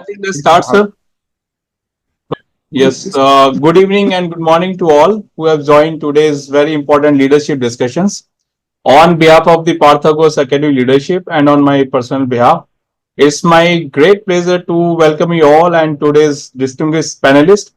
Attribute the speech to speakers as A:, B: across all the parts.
A: I think let's start, sir. Yes, good evening and good morning to all who have joined today's very important leadership discussions. On behalf of the Partha S Academy leadership and on my personal behalf, it's my great pleasure to welcome you all and today's distinguished panelists,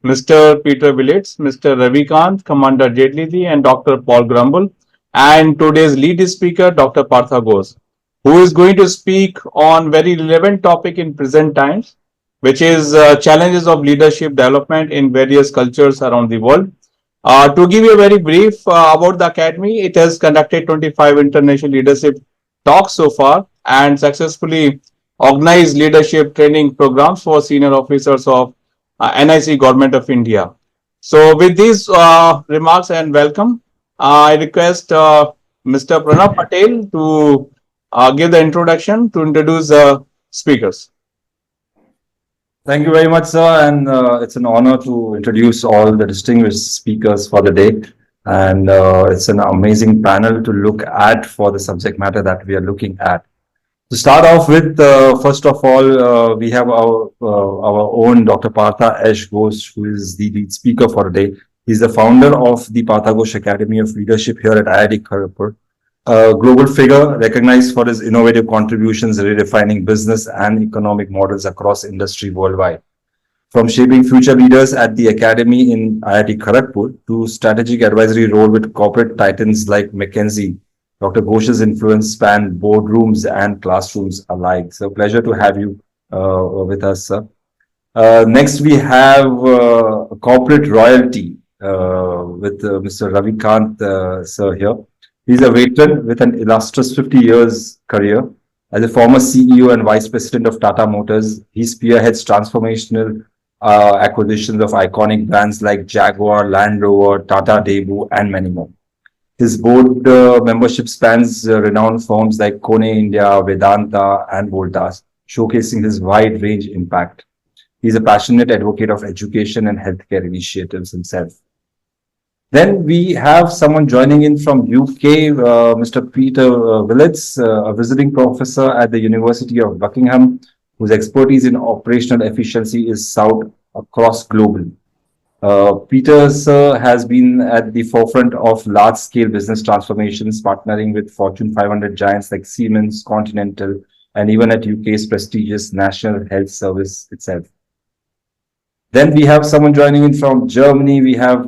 A: Mr. Peter Willats, Mr. Ravi Kant, Commander Jaitly, and Dr. Paul Gromball, and today's lead speaker, Dr. Partha S, who is going to speak on very relevant topic in present times, which is challenges of leadership development in various cultures around the world. To give you a very brief about the academy, it has conducted 25 international leadership talks so far and successfully organized leadership training programs for senior officers of NIC Government of India. So, with these remarks and welcome, I request Mr. Pranav Patel to give the introduction to introduce the speakers.
B: Thank you very much, sir. And it's an honor to introduce all the distinguished speakers for the day. And it's an amazing panel to look at for the subject matter that we are looking at. To start off with, first of all, we have our own Dr. Partha S. Ghosh, who is the lead speaker for the day. He's the founder of the Partha Ghosh Academy of Leadership here at IIT Kharagpur. A global figure recognized for his innovative contributions redefining business and economic models across industry worldwide. From shaping future leaders at the Academy in IIT Kharagpur to strategic advisory role with corporate titans like McKinsey, Dr. Ghosh's influence spanned boardrooms and classrooms alike. So pleasure to have you with us, sir. Next, we have corporate royalty with Mr. Ravi Kant, sir here. He's a veteran with an illustrious 50 years career. As a former CEO and Vice President of Tata Motors, he spearheads transformational acquisitions of iconic brands like Jaguar, Land Rover, Tata Daewoo, and many more. His board membership spans renowned firms like Kone India, Vedanta, and Voltas, showcasing his wide range impact. He's a passionate advocate of education and healthcare initiatives himself. Then we have someone joining in from UK, Mr. Peter Willats, a visiting professor at the University of Buckingham, whose expertise in operational efficiency is sought across globally. Peter, sir, has been at the forefront of large-scale business transformations, partnering with Fortune 500 giants like Siemens, Continental, and even at UK's prestigious National Health Service itself. Then we have someone joining in from Germany. We have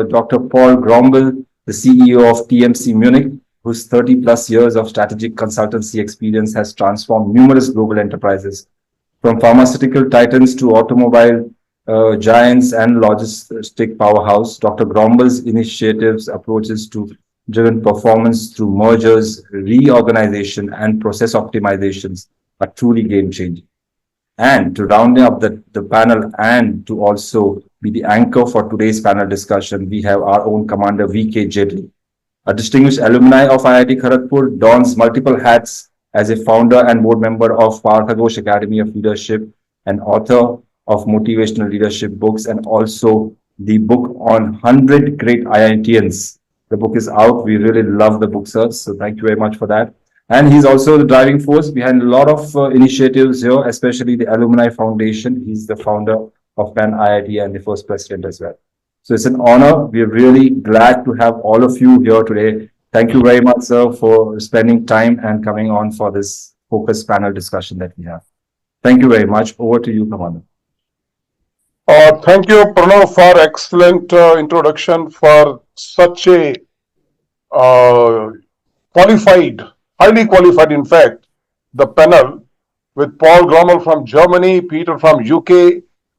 B: Dr. Paul Gromball, the CEO of TMC Munich, whose 30 plus years of strategic consultancy experience has transformed numerous global enterprises, from pharmaceutical titans to automobile giants and logistic powerhouse. Dr. Gromball's initiatives, approaches to driven performance through mergers, reorganization, and process optimizations are truly game-changing. And to round up the panel and to also be the anchor for today's panel discussion, we have our own Commander VK Jaitly, a distinguished alumni of IIT Kharagpur, dons multiple hats as a founder and board member of Partha Ghosh Academy of Leadership, and author of motivational leadership books, and also the book on 100 Great IITians. The book is out. We really love the book, sir. So thank you very much for that. And he's also the driving force behind a lot of initiatives here, especially the Alumni Foundation. He's the founder of Pan IIT and the first president as well. So it's an honor. We're really glad to have all of you here today. Thank you very much, sir, for spending time and coming on for this focused panel discussion that we have. Thank you very much. Over to you, Commander.
C: Thank you, Pranav, for excellent introduction for such a highly qualified, in fact, the panel with Paul Grommel from Germany, Peter from UK,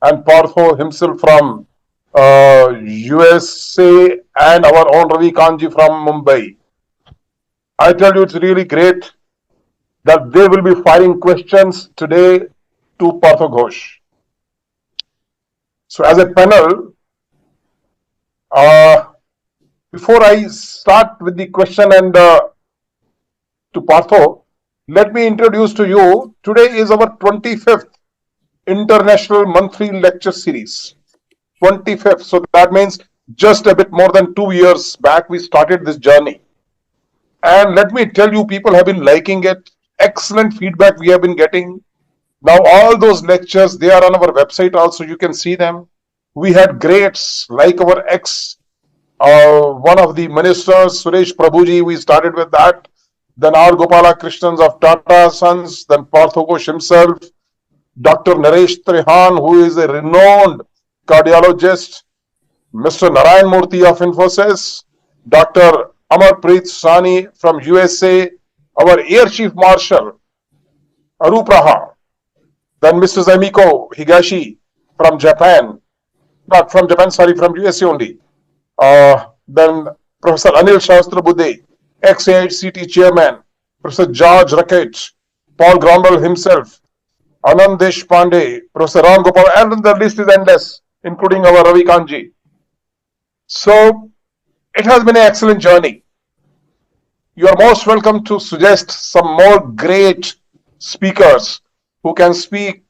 C: and Partho himself from USA, and our own Ravi Kanji from Mumbai. I tell you, it's really great that they will be firing questions today to Partha Ghosh. So as a panel, before I start with the question and to Partho, let me introduce to you, today is our 25th International Monthly Lecture Series. 25th, so that means just a bit more than 2 years back we started this journey. And let me tell you, people have been liking it. Excellent feedback we have been getting. Now, all those lectures, they are on our website also. You can see them. We had greats like our one of the ministers, Suresh Prabhuji. We started with that. Then R. Gopala Krishnans of Tata Sons. Then Partha Ghosh himself. Dr. Naresh Trehan, who is a renowned cardiologist. Mr. Narayan Murthy of Infosys. Dr. Amarpreet Sani from USA. Our Air Chief Marshal, Arup Raha. Then Mr. Zamiko Higashi from Japan. Not from Japan, sorry, from USA only. Then Professor Anil Shastrabudhe, ex-AICT chairman, Professor George Rackett, Paul Gromball himself, Anand Deshpande, Professor Ram Gopal, and the list is endless, including our Ravi Kant ji. So it has been an excellent journey. You are most welcome to suggest some more great speakers who can speak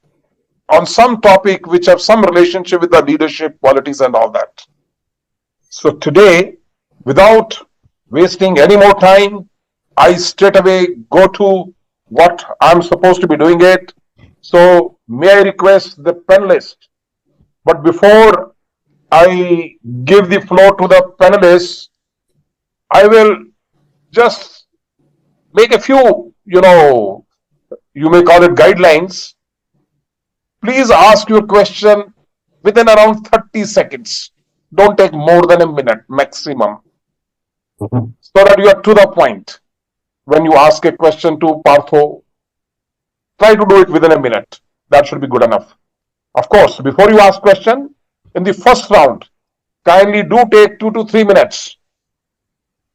C: on some topic which have some relationship with the leadership qualities and all that. So today, without wasting any more time, I straight away go to what I'm supposed to be doing it. So may I request the panelists, but before I give the floor to the panelists, I will just make a few, you may call it guidelines. Please ask your question within around 30 seconds. Don't take more than a minute maximum. So that you are to the point. When you ask a question to Partho, try to do it within a minute. That should be good enough. Of course, before you ask question, in the first round, kindly do take 2 to 3 minutes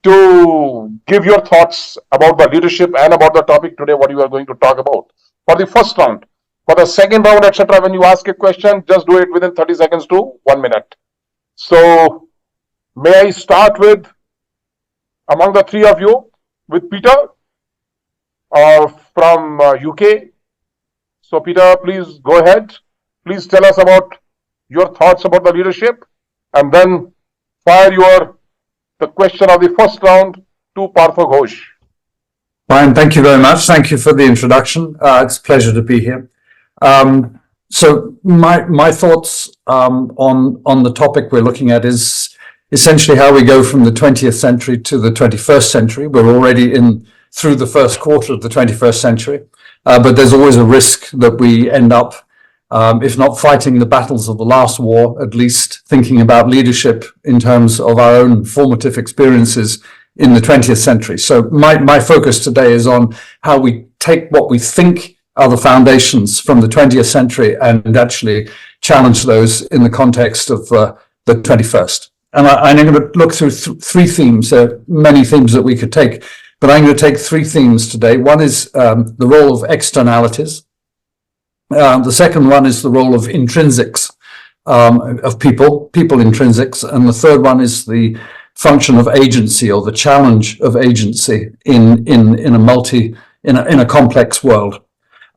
C: to give your thoughts about the leadership and about the topic today, what you are going to talk about. For the first round. For the second round, etc., when you ask a question, just do it within 30 seconds to 1 minute. So, may I start with, among the three of you, with Peter from UK. So, Peter, please go ahead. Please tell us about your thoughts about the leadership, and then fire the question of the first round to Partha Ghosh.
D: Fine, thank you very much. Thank you for the introduction. It's a pleasure to be here. So my thoughts on the topic we're looking at is essentially how we go from the 20th century to the 21st century. We're already through the first quarter of the 21st century, but there's always a risk that we end up, if not fighting the battles of the last war, at least thinking about leadership in terms of our own formative experiences in the 20th century. So my focus today is on how we take what we think are the foundations from the 20th century and actually challenge those in the context of the 21st. And I'm going to look through three themes. There are many themes that we could take, but I'm going to take three themes today. One is the role of externalities. The second one is the role of intrinsics, of people intrinsics. And the third one is the function of agency, or the challenge of agency in a complex world.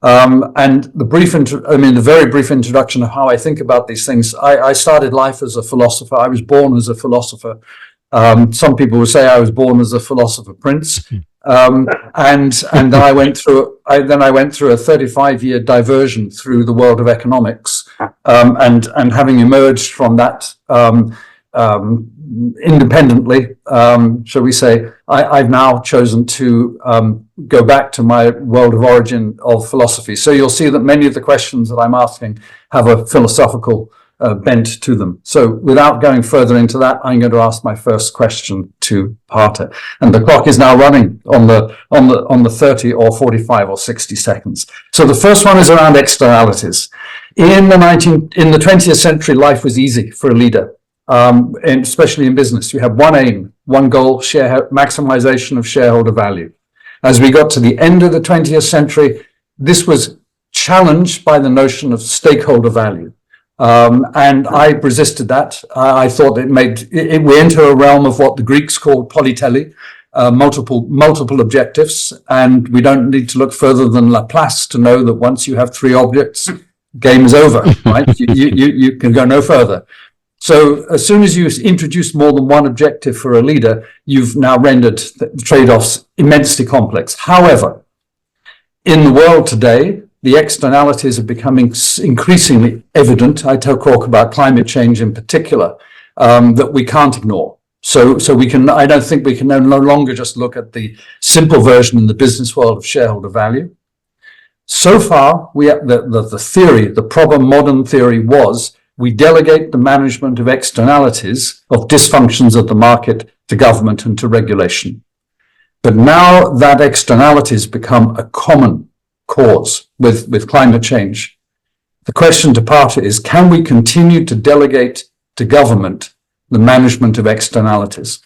D: And the very brief introduction of how I think about these things. I started life as a philosopher. I was born as a philosopher. Some people would say I was born as a philosopher prince. And then I went through a 35-year diversion through the world of economics. And having emerged from that, independently, shall we say, I've now chosen to go back to my world of origin of philosophy. So you'll see that many of the questions that I'm asking have a philosophical bent to them. So without going further into that, I'm going to ask my first question to Partha. And the clock is now running on the 30 or 45 or 60 seconds. So the first one is around externalities. In the 20th century, life was easy for a leader. And especially in business, you have one aim, one goal, maximization of shareholder value. As we got to the end of the 20th century, this was challenged by the notion of stakeholder value. And I resisted that. I thought we enter a realm of what the Greeks called polytele, multiple objectives. And we don't need to look further than Laplace to know that once you have three objects, game is over, right? You can go no further. So as soon as you introduce more than one objective for a leader, you've now rendered the trade-offs immensely complex. However, in the world today, the externalities are becoming increasingly evident. I talk about climate change in particular, that we can't ignore. So I don't think we can no longer just look at the simple version in the business world of shareholder value. So far, the theory, the proper modern theory was we delegate the management of externalities, of dysfunctions of the market, to government and to regulation. But now that externalities become a common cause with climate change, the question to Partha is, can we continue to delegate to government the management of externalities?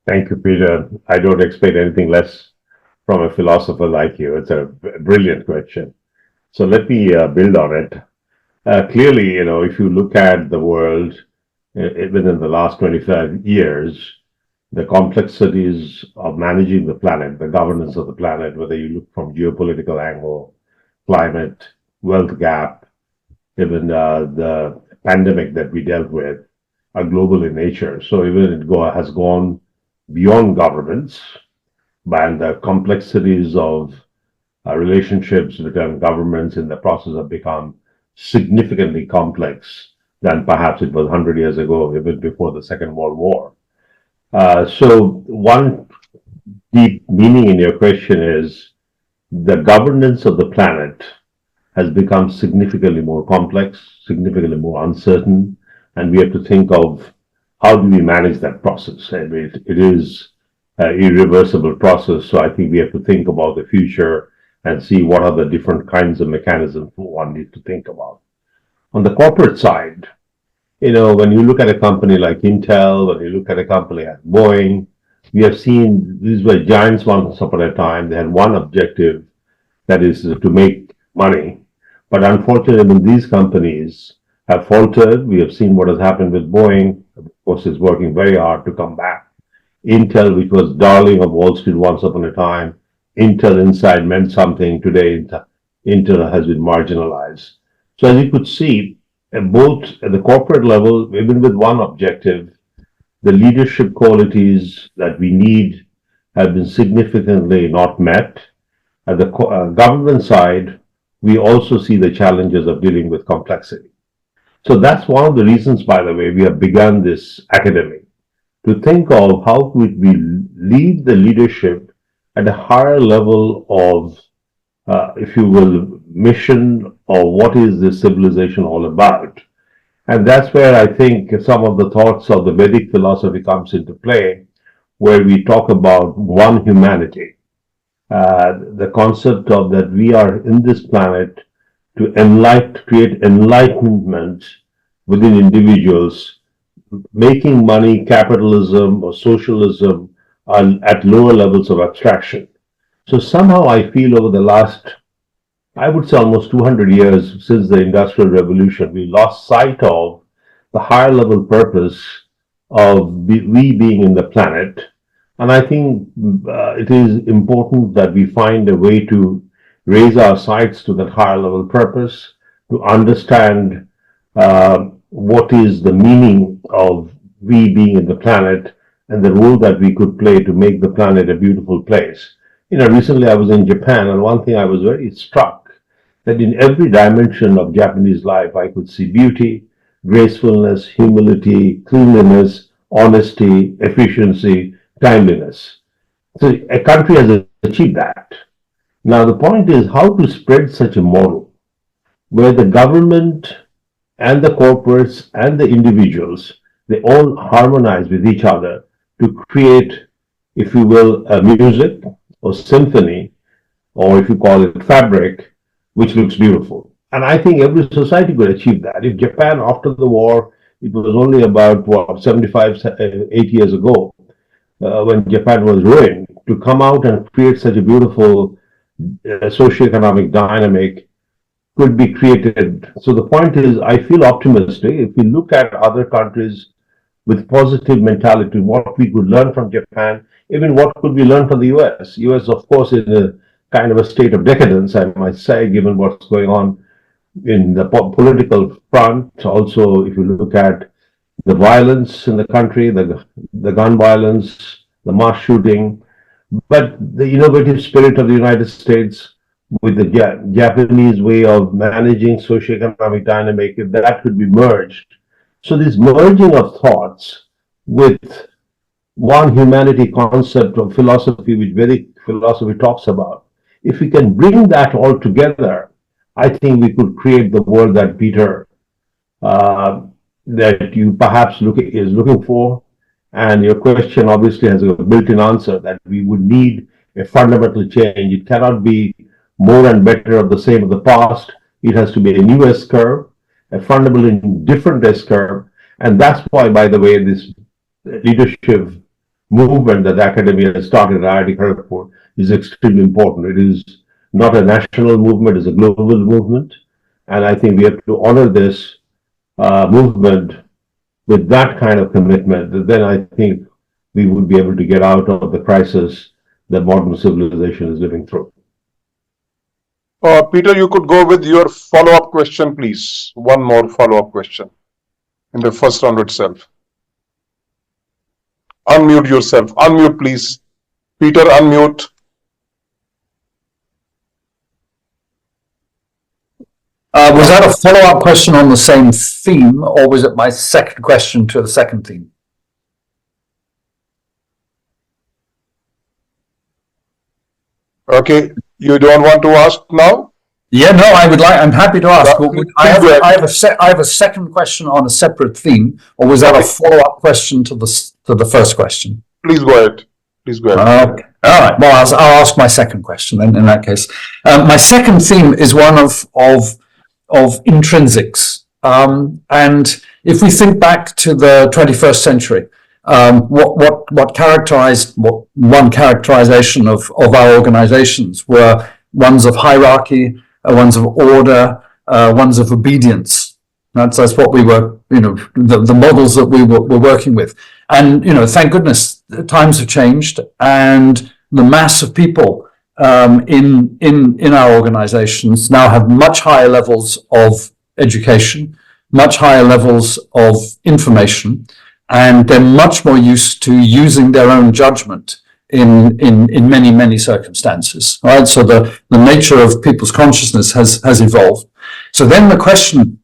E: Thank you, Peter. I don't expect anything less from a philosopher like you. It's a brilliant question. So let me build on it. Clearly, if you look at the world within the last 25 years, the complexities of managing the planet, the governance of the planet, whether you look from geopolitical angle, climate, wealth gap, even the pandemic that we dealt with, are global in nature. So even it has gone beyond governments, and the complexities of relationships between governments in the process have become significantly complex than perhaps it was 100 years ago, even before the Second World War. So one deep meaning in your question is the governance of the planet has become significantly more complex, significantly more uncertain, and we have to think of how do we manage that process. I mean, it is an irreversible process, so I think we have to think about the future and see what are the different kinds of mechanisms one needs to think about. On the corporate side, when you look at a company like Intel, when you look at a company like Boeing, we have seen these were giants once upon a time. They had one objective, that is to make money. But unfortunately, when these companies have faltered, we have seen what has happened with Boeing. Of course, is working very hard to come back. Intel, which was darling of Wall Street once upon a time, Intel Inside meant something. Today, Intel has been marginalized. So as you could see, both at the corporate level, even with one objective, the leadership qualities that we need have been significantly not met. At the government side, we also see the challenges of dealing with complexity. So that's one of the reasons, by the way, we have begun this academy, to think of how could we lead the leadership at a higher level of, if you will, mission, or what is this civilization all about. And that's where I think some of the thoughts of the Vedic philosophy comes into play, where we talk about one humanity. The concept of that we are in this planet to create enlightenment within individuals. Making money, capitalism or socialism are at lower levels of abstraction. So somehow I feel over the last, I would say almost 200 years since the Industrial Revolution, we lost sight of the higher level purpose of we being in the planet. And I think it is important that we find a way to raise our sights to that higher level purpose, to understand what is the meaning of we being in the planet and the role that we could play to make the planet a beautiful place. Recently I was in Japan, and one thing I was very struck that in every dimension of Japanese life, I could see beauty, gracefulness, humility, cleanliness, honesty, efficiency, timeliness. So a country has achieved that. Now the point is how to spread such a model where the government and the corporates and the individuals, they all harmonize with each other to create, if you will, a music or symphony, or if you call it fabric, which looks beautiful. And I think every society could achieve that. If Japan, after the war, it was only about 75, 80 years ago, when Japan was ruined, to come out and create such a beautiful socioeconomic dynamic could be created. So the point is, I feel optimistic. If we look at other countries with positive mentality, what we could learn from Japan, even what could we learn from the US? US, of course, is a kind of a state of decadence, I might say, given what's going on in the political front. Also, if you look at the violence in the country, the gun violence, the mass shooting, but the innovative spirit of the United States, with the Japanese way of managing socioeconomic dynamic, if that could be merged. So this merging of thoughts with one humanity concept of philosophy, which Vedic philosophy talks about, if we can bring that all together, I think we could create the world that Peter that you perhaps is looking for. And your question obviously has a built-in answer that we would need a fundamental change. It cannot be more and better of the same of the past. It has to be a new S-curve, a fundamentally different S-curve. And that's why, by the way, this leadership movement that the academia has started at IIT Kharagpur is extremely important. It is not a national movement, it's a global movement. And I think we have to honor this movement with that kind of commitment. Then I think we would be able to get out of the crisis that modern civilization is living through.
C: Peter, you could go with your follow-up question, please. One more follow-up question in the first round itself. Unmute yourself. Unmute, please. Peter, unmute.
D: Was that a follow-up question on the same theme, or was it my second question to the second theme?
C: Okay, you don't want to ask now?
D: Yeah, no, I'm happy to ask. I have a second question on a separate theme, or was that a follow-up question to the first question?
C: Please go ahead. Please go ahead.
D: Okay. All right. Well, I'll ask my second question then. In that case, my second theme is one of intrinsics, and if we think back to the 21st century, what characterized one characterization of our organizations were ones of hierarchy, ones of order, ones of obedience. That's what we were, the models that we were working with. And, thank goodness, times have changed, and the mass of people in our organizations now have much higher levels of education, much higher levels of information, and they're much more used to using their own judgment in many, many circumstances, right? So the nature of people's consciousness has evolved. So then the question,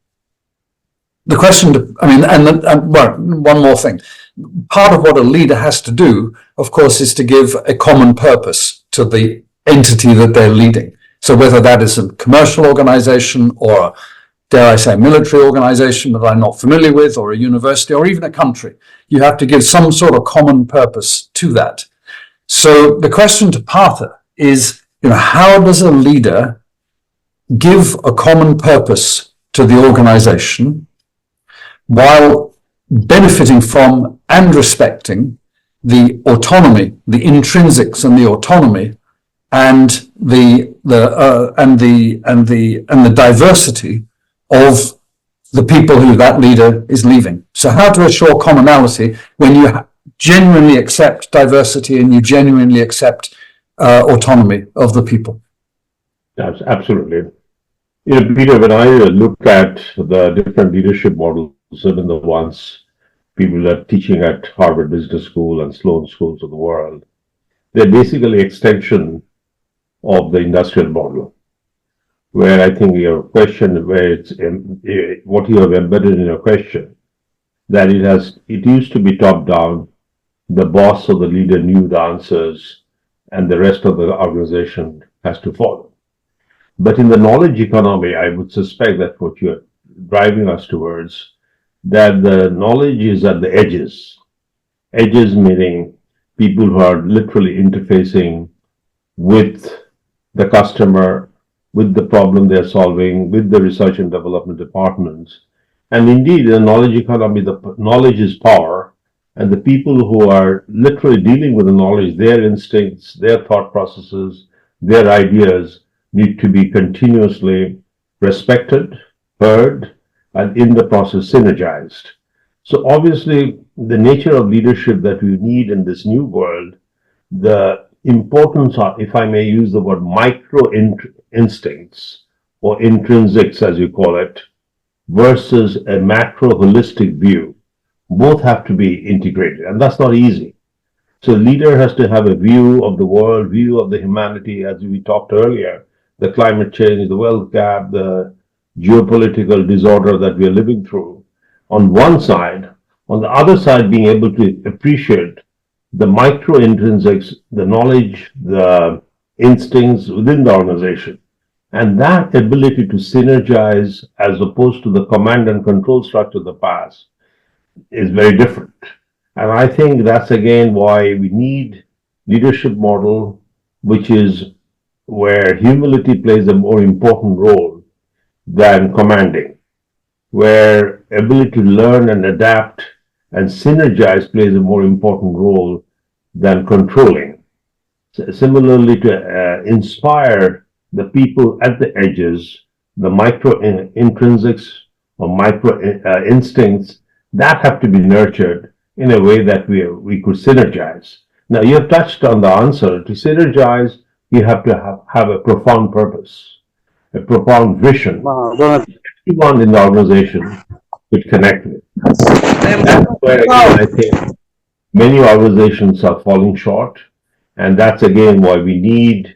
D: one more thing. Part of what a leader has to do, of course, is to give a common purpose to the entity that they're leading. So whether that is a commercial organization or, dare I say, a military organization that I'm not familiar with, or a university, or even a country, you have to give some sort of common purpose to that. So the question to Partha is, how does a leader give a common purpose to the organization while benefiting from and respecting the autonomy, the intrinsics and the autonomy and the diversity of the people who that leader is leaving? So how to assure commonality when you genuinely accept diversity and you genuinely accept autonomy of the people?
E: Yes, absolutely. Peter, when I look at the different leadership models, even the ones people are teaching at Harvard Business School and Sloan schools of the world, they're basically extension of the industrial model, where I think your question, where it's what you have embedded in your question, that it used to be top down. The boss or the leader knew the answers, and the rest of the organization has to follow. But in the knowledge economy, I would suspect that what you're driving us towards, that the knowledge is at the edges. Edges meaning people who are literally interfacing with the customer, with the problem they're solving, with the research and development departments. And indeed, in the knowledge economy, the knowledge is power. And the people who are literally dealing with the knowledge, their instincts, their thought processes, their ideas need to be continuously respected, heard, and in the process synergized. So obviously, the nature of leadership that we need in this new world, the importance of, if I may use the word, micro instincts or intrinsics, as you call it, versus a macro holistic view, both have to be integrated, and that's not easy. So a leader has to have a view of the world, view of the humanity, as we talked earlier, the climate change, the wealth gap, the geopolitical disorder that we are living through on one side, on the other side, being able to appreciate the micro intrinsics, the knowledge, the instincts within the organization. And that ability to synergize as opposed to the command and control structure of the past is very different. And I think that's again why we need leadership model, which is where humility plays a more important role than commanding, where ability to learn and adapt and synergize plays a more important role than controlling. Similarly, to inspire the people at the edges, the micro intrinsics or micro instincts that have to be nurtured in a way that we could synergize. Now, you have touched on the answer. To synergize, you have to have a profound purpose, a profound vision. Everyone in the organization could connect with. That's where, again, I think many organizations are falling short. And that's, again, why we need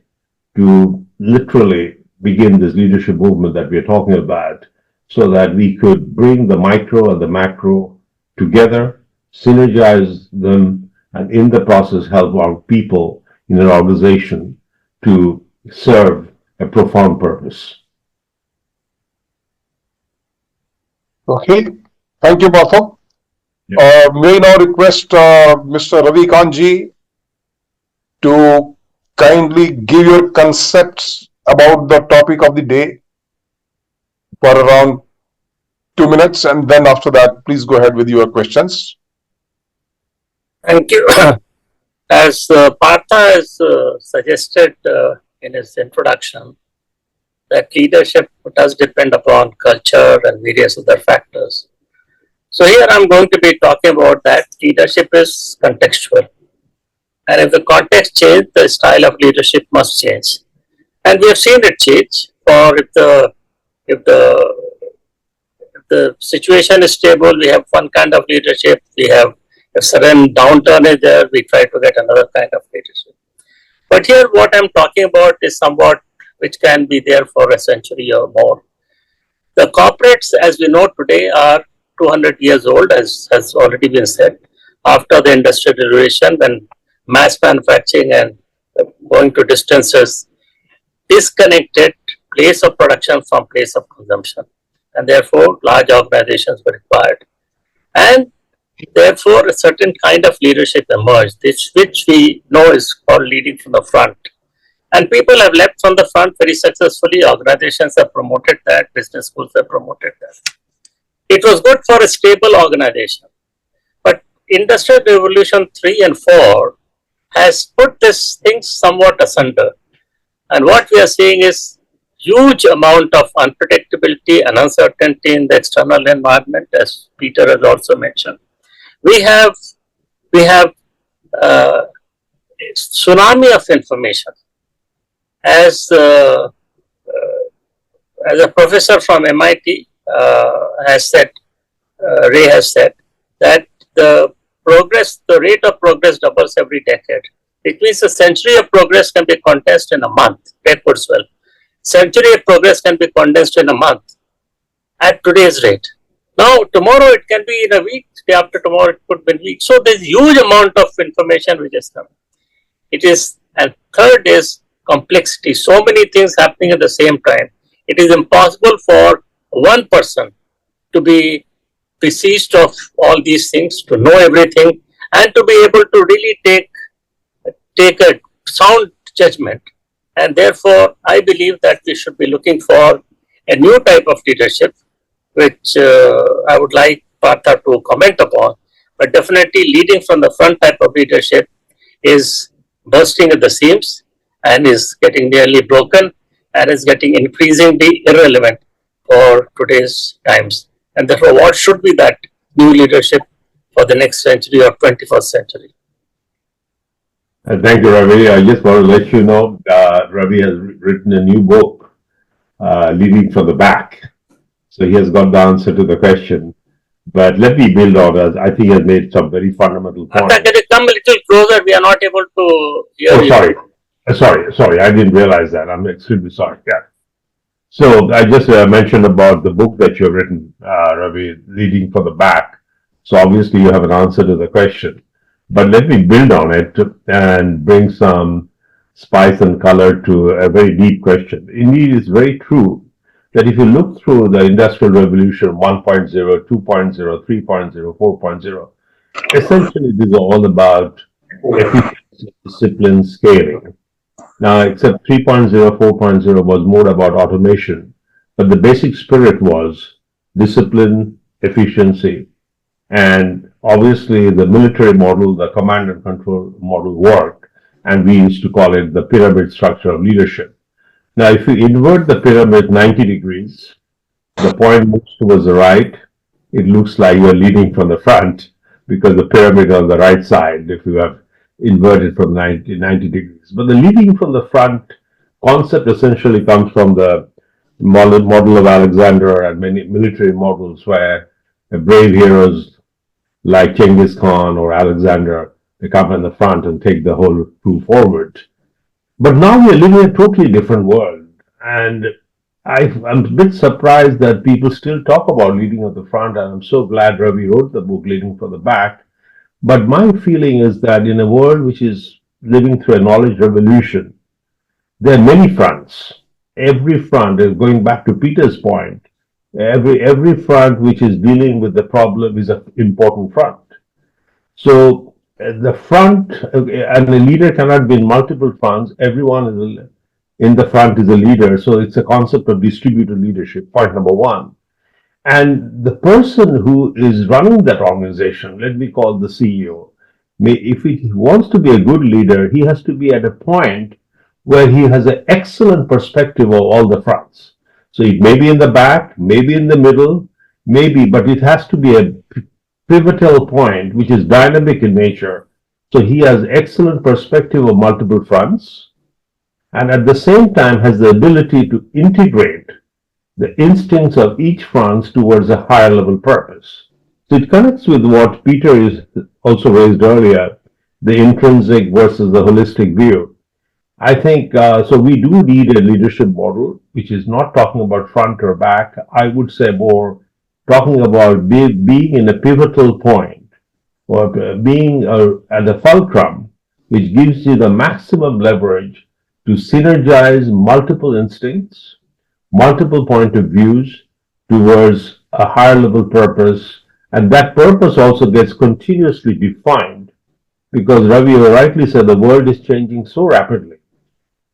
E: to literally begin this leadership movement that we're talking about so that we could bring the micro and the macro together, synergize them, and in the process help our people in an organization to serve a profound purpose.
C: Okay, thank you, Partha.
E: Yeah.
C: May I now request Mr. Ravi Kant ji to kindly give your concepts about the topic of the day for around 2 minutes, and then after that, please go ahead with your questions.
F: Thank you. As Partha has suggested in his introduction, that leadership does depend upon culture and various other factors. So here I'm going to be talking about that leadership is contextual. And if the context changes, the style of leadership must change. And we have seen it change. For if the situation is stable, we have one kind of leadership. We have if sudden downturn is there, we try to get another kind of leadership. But here what I'm talking about is somewhat which can be there for a century or more. The corporates, as we know today, are 200 years old, as has already been said, after the industrial revolution, when mass manufacturing and going to distances disconnected place of production from place of consumption. And therefore, large organizations were required. And therefore, a certain kind of leadership emerged, which we know is called leading from the front. And people have led from the front very successfully. Organizations have promoted that. Business schools have promoted that. It was good for a stable organization. But Industrial Revolution 3 and 4 has put this thing somewhat asunder. And what we are seeing is huge amount of unpredictability and uncertainty in the external environment, as Peter has also mentioned. We have tsunami of information. As a professor from MIT has said, Ray has said, that the rate of progress doubles every decade. It means a century of progress can be condensed in a month. That puts well. Century of progress can be condensed in a month at today's rate. Now, tomorrow it can be in a week, day after tomorrow it could be in a week. So there's huge amount of information which is coming. It is, and third is complexity. So many things happening at the same time. It is impossible for one person to be besieged of all these things, to know everything, and to be able to really take a sound judgment. And therefore, I believe that we should be looking for a new type of leadership, which I would like Partha to comment upon. But definitely leading from the front type of leadership is bursting at the seams and is getting nearly broken and is getting increasingly irrelevant for today's times. And therefore, what should be that new leadership for the next century or 21st century?
E: Thank you, Ravi. I just want to let you know, Ravi has written a new book, Leading from the Back. So he has got the answer to the question. But let me build on as I think he has made some very fundamental points.
F: Can you come a little closer? We are not able to hear you.
E: Sorry. Sorry, I didn't realize that. I'm extremely sorry. Yeah. So I just mentioned about the book that you've written, Ravi, Leading from the Back. So obviously you have an answer to the question, but let me build on it and bring some spice and color to a very deep question. Indeed, it's very true that if you look through the Industrial Revolution 1.0, 2.0, 3.0, 4.0, essentially it is all about efficiency, discipline, scaling. Now, except 3.0, 4.0 was more about automation, but the basic spirit was discipline, efficiency, and obviously the military model, the command and control model worked, and we used to call it the pyramid structure of leadership. Now, if you invert the pyramid 90 degrees, the point moves towards the right, it looks like you're leading from the front because the pyramid on the right side, if you have inverted from 90 degrees. But the leading from the front concept essentially comes from the model of Alexander and many military models where brave heroes like Genghis Khan or Alexander, they come in the front and take the whole crew forward. But now we are living in a totally different world. And I'm a bit surprised that people still talk about leading at the front. And I'm so glad Ravi wrote the book, Leading from the Back. But my feeling is that in a world which is living through a knowledge revolution, there are many fronts. Every front is going back to Peter's point. Every front which is dealing with the problem is an important front. So the front and the leader cannot be in multiple fronts. Everyone is in the front is a leader. So it's a concept of distributed leadership. Point number one. And the person who is running that organization, let me call the CEO, if he wants to be a good leader, he has to be at a point where he has an excellent perspective of all the fronts. So it may be in the back, maybe in the middle, maybe, but it has to be a pivotal point which is dynamic in nature. So he has excellent perspective of multiple fronts and at the same time has the ability to integrate the instincts of each front towards a higher level purpose. So it connects with what Peter is also raised earlier, the intrinsic versus the holistic view. I think so. We do need a leadership model which is not talking about front or back. I would say more talking about being in a pivotal point or being at the fulcrum, which gives you the maximum leverage to synergize multiple instincts, multiple point of views towards a higher level purpose. And that purpose also gets continuously defined because Ravi rightly said the world is changing so rapidly.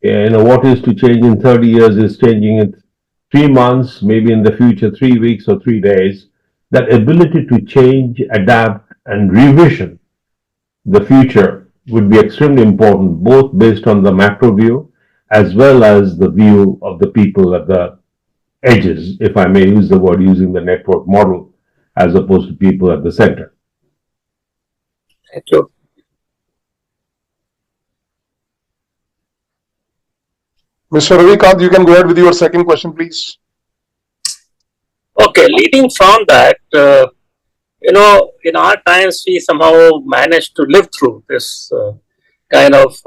E: What is to change in 30 years is changing in 3 months, maybe in the future, 3 weeks or 3 days. That ability to change, adapt, and revision the future would be extremely important, both based on the macro view as well as the view of the people at the edges, if I may use the word, using the network model, as opposed to people at the center.
F: Thank you.
C: Mr. Ravi Kant, you can go ahead with your second question, please.
F: Okay, leading from that, in our times, we somehow managed to live through this kind of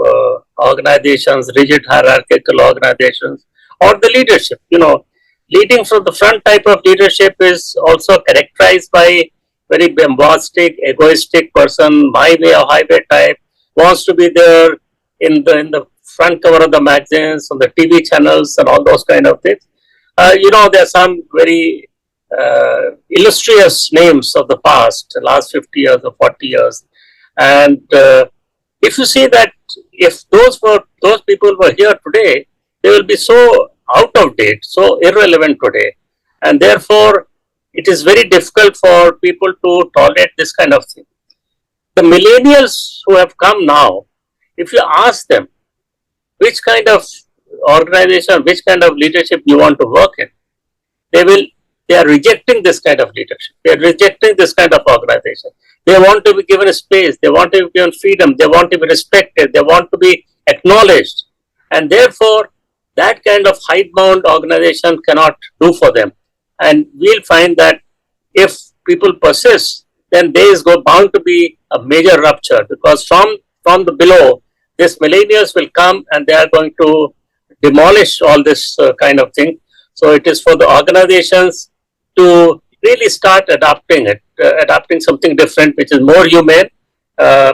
F: organizations, rigid hierarchical organizations, or the leadership. Leading from the front type of leadership is also characterized by very bombastic, egoistic person, my way or highway type, wants to be there in the front cover of the magazines, on the TV channels, and all those kind of things. There are some very illustrious names of the past, the last 50 years or 40 years. And if you see that if those people were here today, they will be so out of date, so irrelevant today. And therefore, it is very difficult for people to tolerate this kind of thing. The millennials who have come now, if you ask them which kind of organization, which kind of leadership you want to work in, they are rejecting this kind of leadership. They are rejecting this kind of organization. They want to be given a space. They want to be given freedom. They want to be respected. They want to be acknowledged. And therefore, that kind of hidebound organization cannot do for them. And we'll find that if people persist, then there is bound to be a major rupture because from the below, These millennials will come and they are going to demolish all this kind of thing. So it is for the organizations to really start adopting it, adopting something different, which is more humane.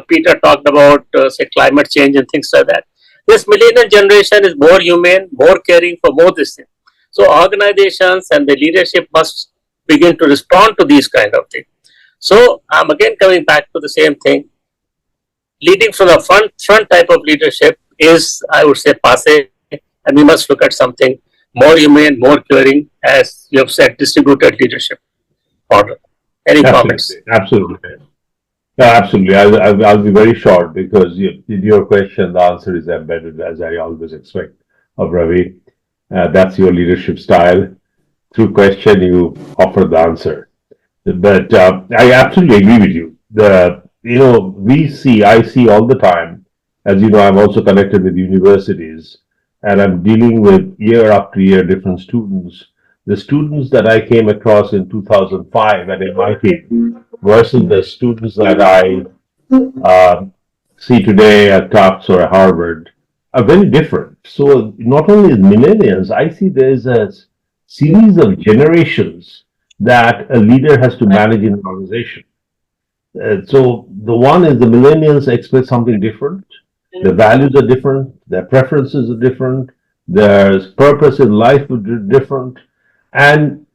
F: Peter talked about, say, climate change and things like that. This millennial generation is more humane, more caring for more this thing. So organizations and the leadership must begin to respond to these kind of things. So I'm again coming back to the same thing. Leading from the front type of leadership is, I would say, passe, and we must look at something more humane, more caring, as you have said, distributed leadership model. Any comments?
E: Absolutely. No, absolutely. I'll be very short because in your question, the answer is embedded, as I always expect of Ravi. That's your leadership style. Through question, you offer the answer. But I absolutely agree with you. I see all the time, as you know, I'm also connected with universities, and I'm dealing with year after year different students. The students that I came across in 2005 at MIT versus the students that I see today at Tufts or Harvard are very different. So not only as millennials, I see there's a series of generations that a leader has to manage in an organization. So the one is the millennials expect something different. The values are different. Their preferences are different. Their purpose in life is different. And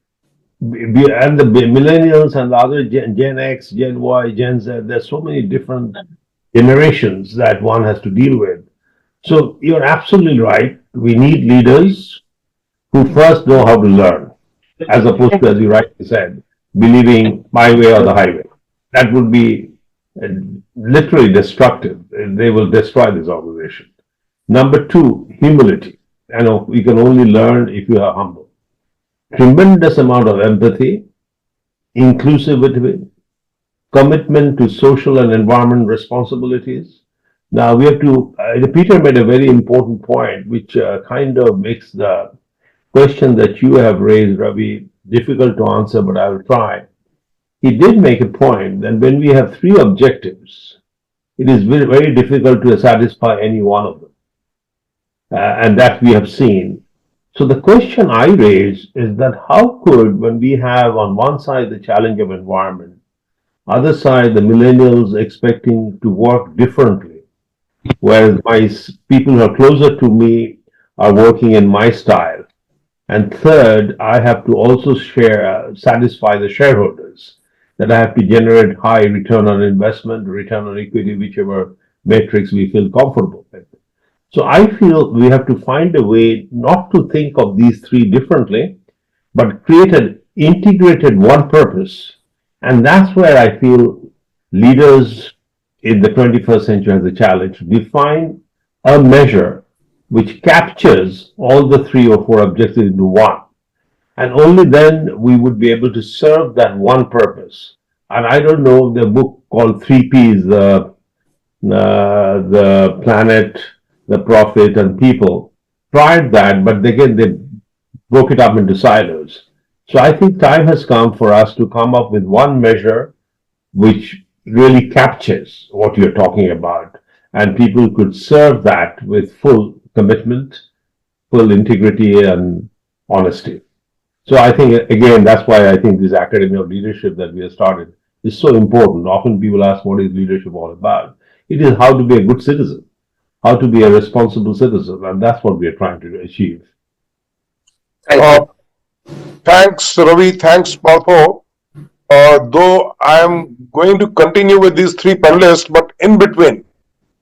E: the millennials and the other Gen X, Gen Y, Gen Z, there's so many different generations that one has to deal with. So you're absolutely right. We need leaders who first know how to learn, as opposed to, as you rightly said, believing my way or the highway. That would be literally destructive. They will destroy this organization. Number two, humility. We can only learn if you are humble. Tremendous amount of empathy, inclusivity, commitment to social and environment responsibilities. Now we have to, Peter made a very important point, which kind of makes the question that you have raised, Ravi, difficult to answer, but I will try. He did make a point that when we have three objectives, it is very, very difficult to satisfy any one of them. And that we have seen. So the question I raise is that how could, when we have on one side the challenge of environment, other side the millennials expecting to work differently, whereas my people who are closer to me are working in my style. And third, I have to also satisfy the shareholders, that I have to generate high return on investment, return on equity, whichever metrics we feel comfortable with. So I feel we have to find a way not to think of these three differently, but create an integrated one purpose. And that's where I feel leaders in the 21st century has a challenge to define a measure which captures all the three or four objectives into one. And only then we would be able to serve that one purpose. And I don't know, the book called 3Ps, the planet, the profit, and people, tried that, but again, they broke it up into silos. So I think time has come for us to come up with one measure which really captures what you're talking about, and people could serve that with full commitment, full integrity, and honesty. So I think, again, that's why I think this Academy of Leadership that we have started is so important. Often people ask, what is leadership all about? It is how to be a good citizen, how to be a responsible citizen, and that's what we are trying to achieve.
C: Thanks, Ravi. Thanks, Partha. Though I am going to continue with these three panelists, but in between,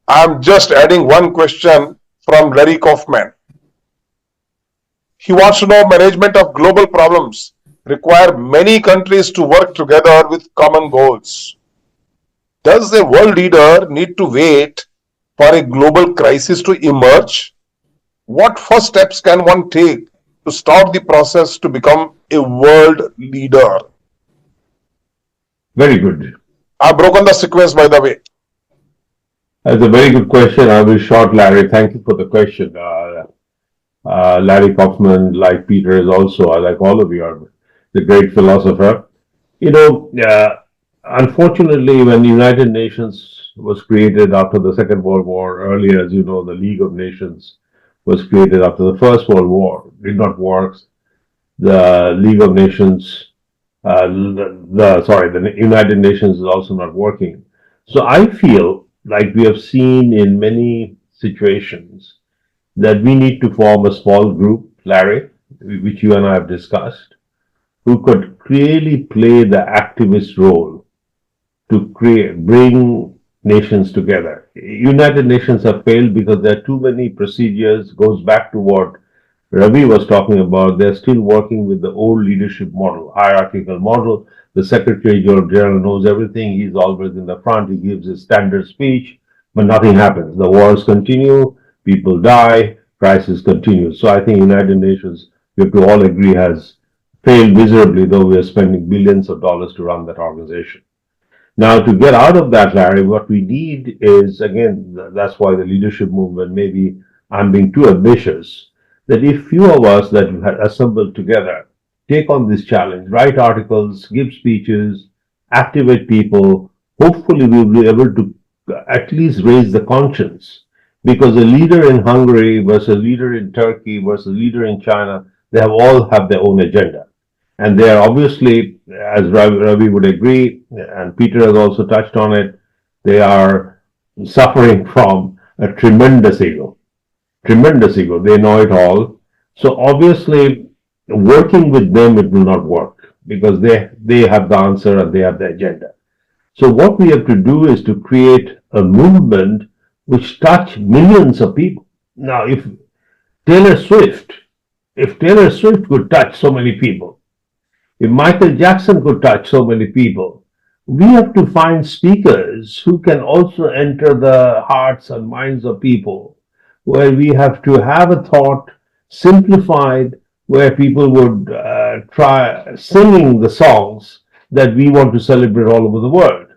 C: I am just adding one question from Larry Kaufman. He wants to know, management of global problems require many countries to work together with common goals. Does a world leader need to wait for a global crisis to emerge? What first steps can one take to start the process to become a world leader?
E: Very good.
C: I've broken the sequence, by the way.
E: That's a very good question. I will short, Larry. Thank you for the question. Larry Kaufman, like Peter, is also, like all of you, are the great philosopher. Unfortunately, when the United Nations was created after the Second World War. Earlier, as you know, the League of Nations was created after the First World War. Did not work. The League of Nations, the United Nations is also not working. So I feel like we have seen in many situations that we need to form a small group, Larry, which you and I have discussed, who could really play the activist role to bring nations together. United Nations have failed because there are too many procedures. Goes back to what Ravi was talking about. They're still working with the old leadership model, hierarchical model. The Secretary General knows everything. He's always in the front. He gives his standard speech, but nothing happens. The wars continue, people die, crisis continues. So I think United Nations, we have to all agree, has failed miserably, though we are spending billions of dollars to run that organization. Now, to get out of that, Larry, what we need is, again, that's why the leadership movement, maybe I'm being too ambitious, that if few of us that had assembled together take on this challenge, write articles, give speeches, activate people, hopefully we'll be able to at least raise the conscience. Because a leader in Hungary versus a leader in Turkey versus a leader in China, they all have their own agenda. And they are obviously, as Ravi would agree, and Peter has also touched on it, they are suffering from a tremendous ego. Tremendous ego. They know it all. So obviously, working with them, it will not work because they have the answer and they have the agenda. So what we have to do is to create a movement which touch millions of people. Now, if Taylor Swift could touch so many people, if Michael Jackson could touch so many people, we have to find speakers who can also enter the hearts and minds of people, where we have to have a thought simplified, where people would try singing the songs that we want to celebrate all over the world.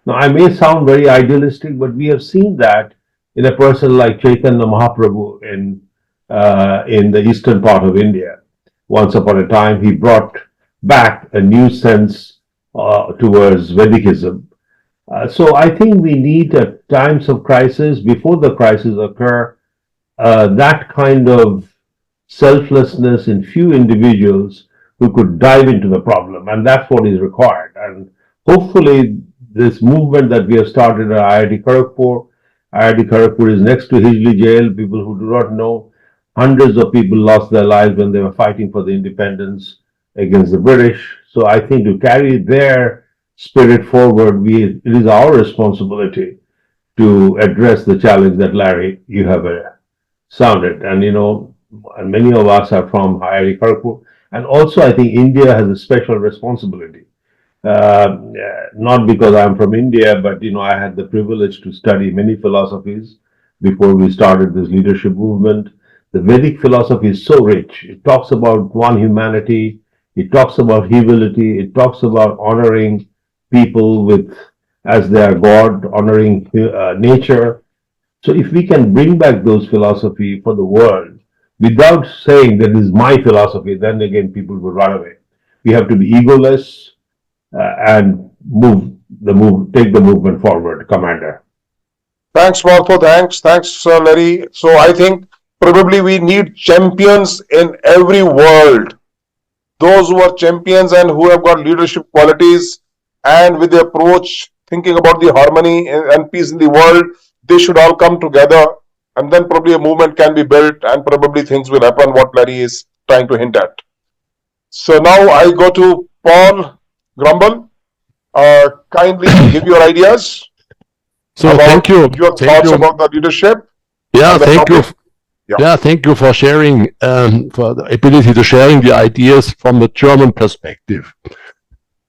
E: Now, I may sound very idealistic, but we have seen that in a person like Chaitanya Mahaprabhu in the eastern part of India. Once upon a time, he brought back a new sense towards Vedikism. So I think we need at times of crisis, before the crisis occur, that kind of selflessness in few individuals who could dive into the problem, and that's what is required. And hopefully this movement that we have started at IIT Kharagpur is next to Hijli Jail. People who do not know, hundreds of people lost their lives when they were fighting for the independence against the British. So I think to carry their spirit forward, it is our responsibility to address the challenge that, Larry, you have sounded. And and many of us are from IIT Kharagpur. And also I think India has a special responsibility. Not because I'm from India, but I had the privilege to study many philosophies before we started this leadership movement. The Vedic philosophy is so rich. It talks about one humanity. It talks about humility. It talks about honoring people as their God, honoring nature. So if we can bring back those philosophy for the world without saying that this is my philosophy, then again people will run away. We have to be egoless and take the movement forward, Commander.
C: Thanks, Partha. Thanks, Larry. So I think probably we need champions in every world. Those who are champions and who have got leadership qualities and with the approach, thinking about the harmony and peace in the world, they should all come together, and then probably a movement can be built and probably things will happen, what Larry is trying to hint at. So now I go to Paul Gromball. Kindly give your ideas.
G: So thank you.
C: Your thoughts about the leadership.
G: Yeah, thank you. Yeah, thank you for sharing, for the ability to sharing the ideas from the German perspective.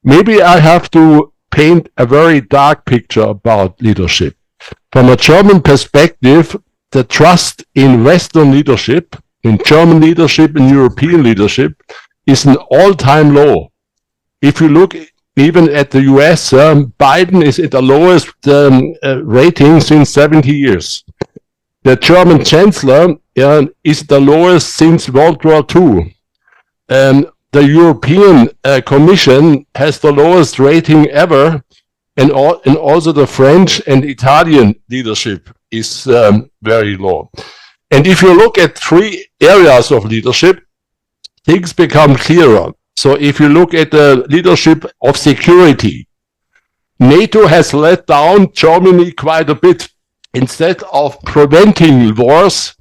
G: Maybe I have to paint a very dark picture about leadership. From a German perspective, the trust in Western leadership, in German leadership, in European leadership, is an all-time low. If you look even at the US, Biden is at the lowest rating since 70 years. The German Chancellor is the lowest since World War II. The European Commission has the lowest rating ever, and also the French and Italian leadership is very low. And if you look at 3 areas of leadership, things become clearer. So if you look at the leadership of security, NATO has let down Germany quite a bit. Instead of preventing wars,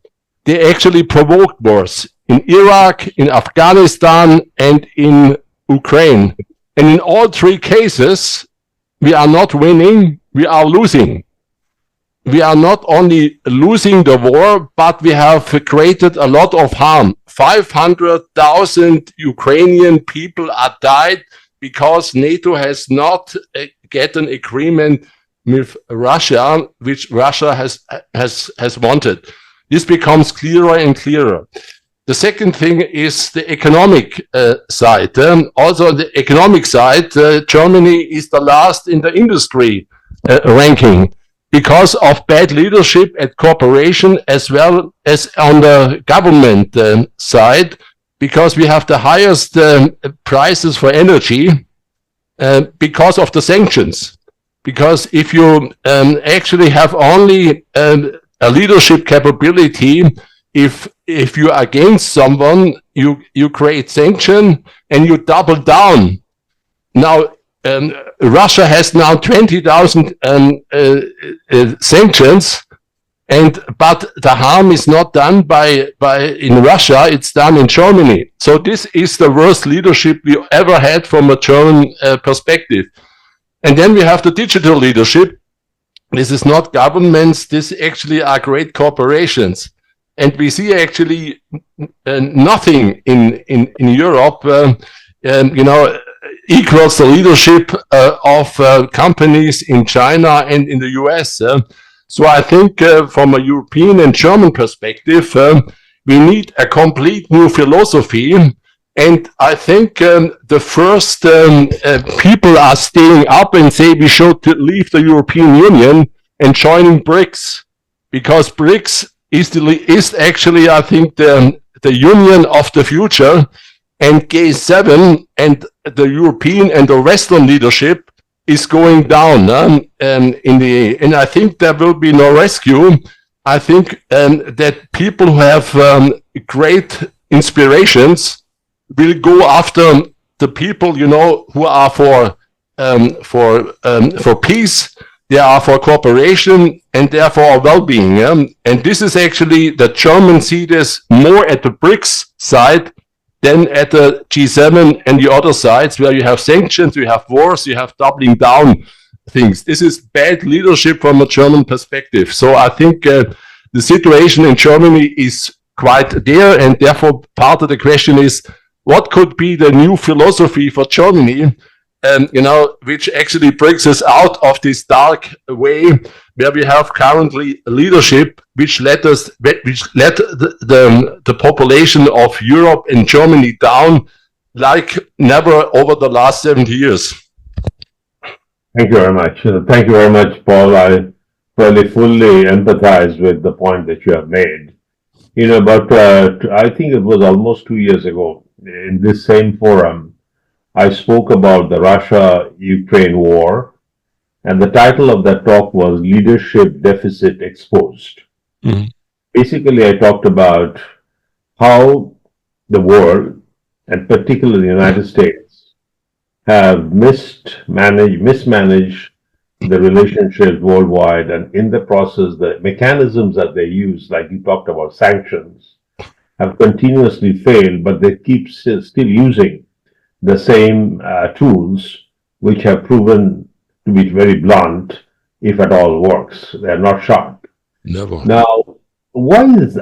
G: they actually provoked wars in Iraq, in Afghanistan, and in Ukraine. And in all 3 cases, we are not winning, we are losing. We are not only losing the war, but we have created a lot of harm. 500,000 Ukrainian people are died because NATO has not get an agreement with Russia, which Russia has wanted. This becomes clearer and clearer. The second thing is the economic side. Also on the economic side, Germany is the last in the industry ranking because of bad leadership at corporation as well as on the government side, because we have the highest prices for energy because of the sanctions. Because if you actually have only a leadership capability, if you are against someone, you create sanction and you double down. Now, Russia has now 20,000 sanctions, but the harm is not done in Russia; it's done in Germany. So this is the worst leadership we ever had from a German perspective. And then we have the digital leadership. This is not governments; this actually are great corporations. And we see actually nothing in Europe, equals the leadership of companies in China and in the US. So I think from a European and German perspective, we need a complete new philosophy. And I think the first people are staying up and say we should leave the European Union and joining BRICS, because BRICS is actually, I think, the union of the future, and G7 and the European and the Western leadership is going down. And I think there will be no rescue. I think that people who have great inspirations will go after the people, who are for peace. They are for cooperation and therefore well-being. And this is actually, the Germans see this more at the BRICS side than at the G7 and the other sides, where you have sanctions, you have wars, you have doubling down things. This is bad leadership from a German perspective. So I think the situation in Germany is quite there, and therefore part of the question is, what could be the new philosophy for Germany, which actually brings us out of this dark way where we have currently leadership which let the population of Europe and Germany down like never over the last 70 years.
E: Thank you very much. Thank you very much, Paul. I really fully empathize with the point that you have made. But I think it was almost 2 years ago in this same forum, I spoke about the Russia-Ukraine war, and the title of that talk was Leadership Deficit Exposed. Mm-hmm. Basically, I talked about how the world, and particularly the United States, have mismanaged the relationships worldwide, and in the process, the mechanisms that they use, like you talked about sanctions, have continuously failed, but they keep still using the same tools, which have proven to be very blunt, if at all works. They are not sharp.
G: Never.
E: Now,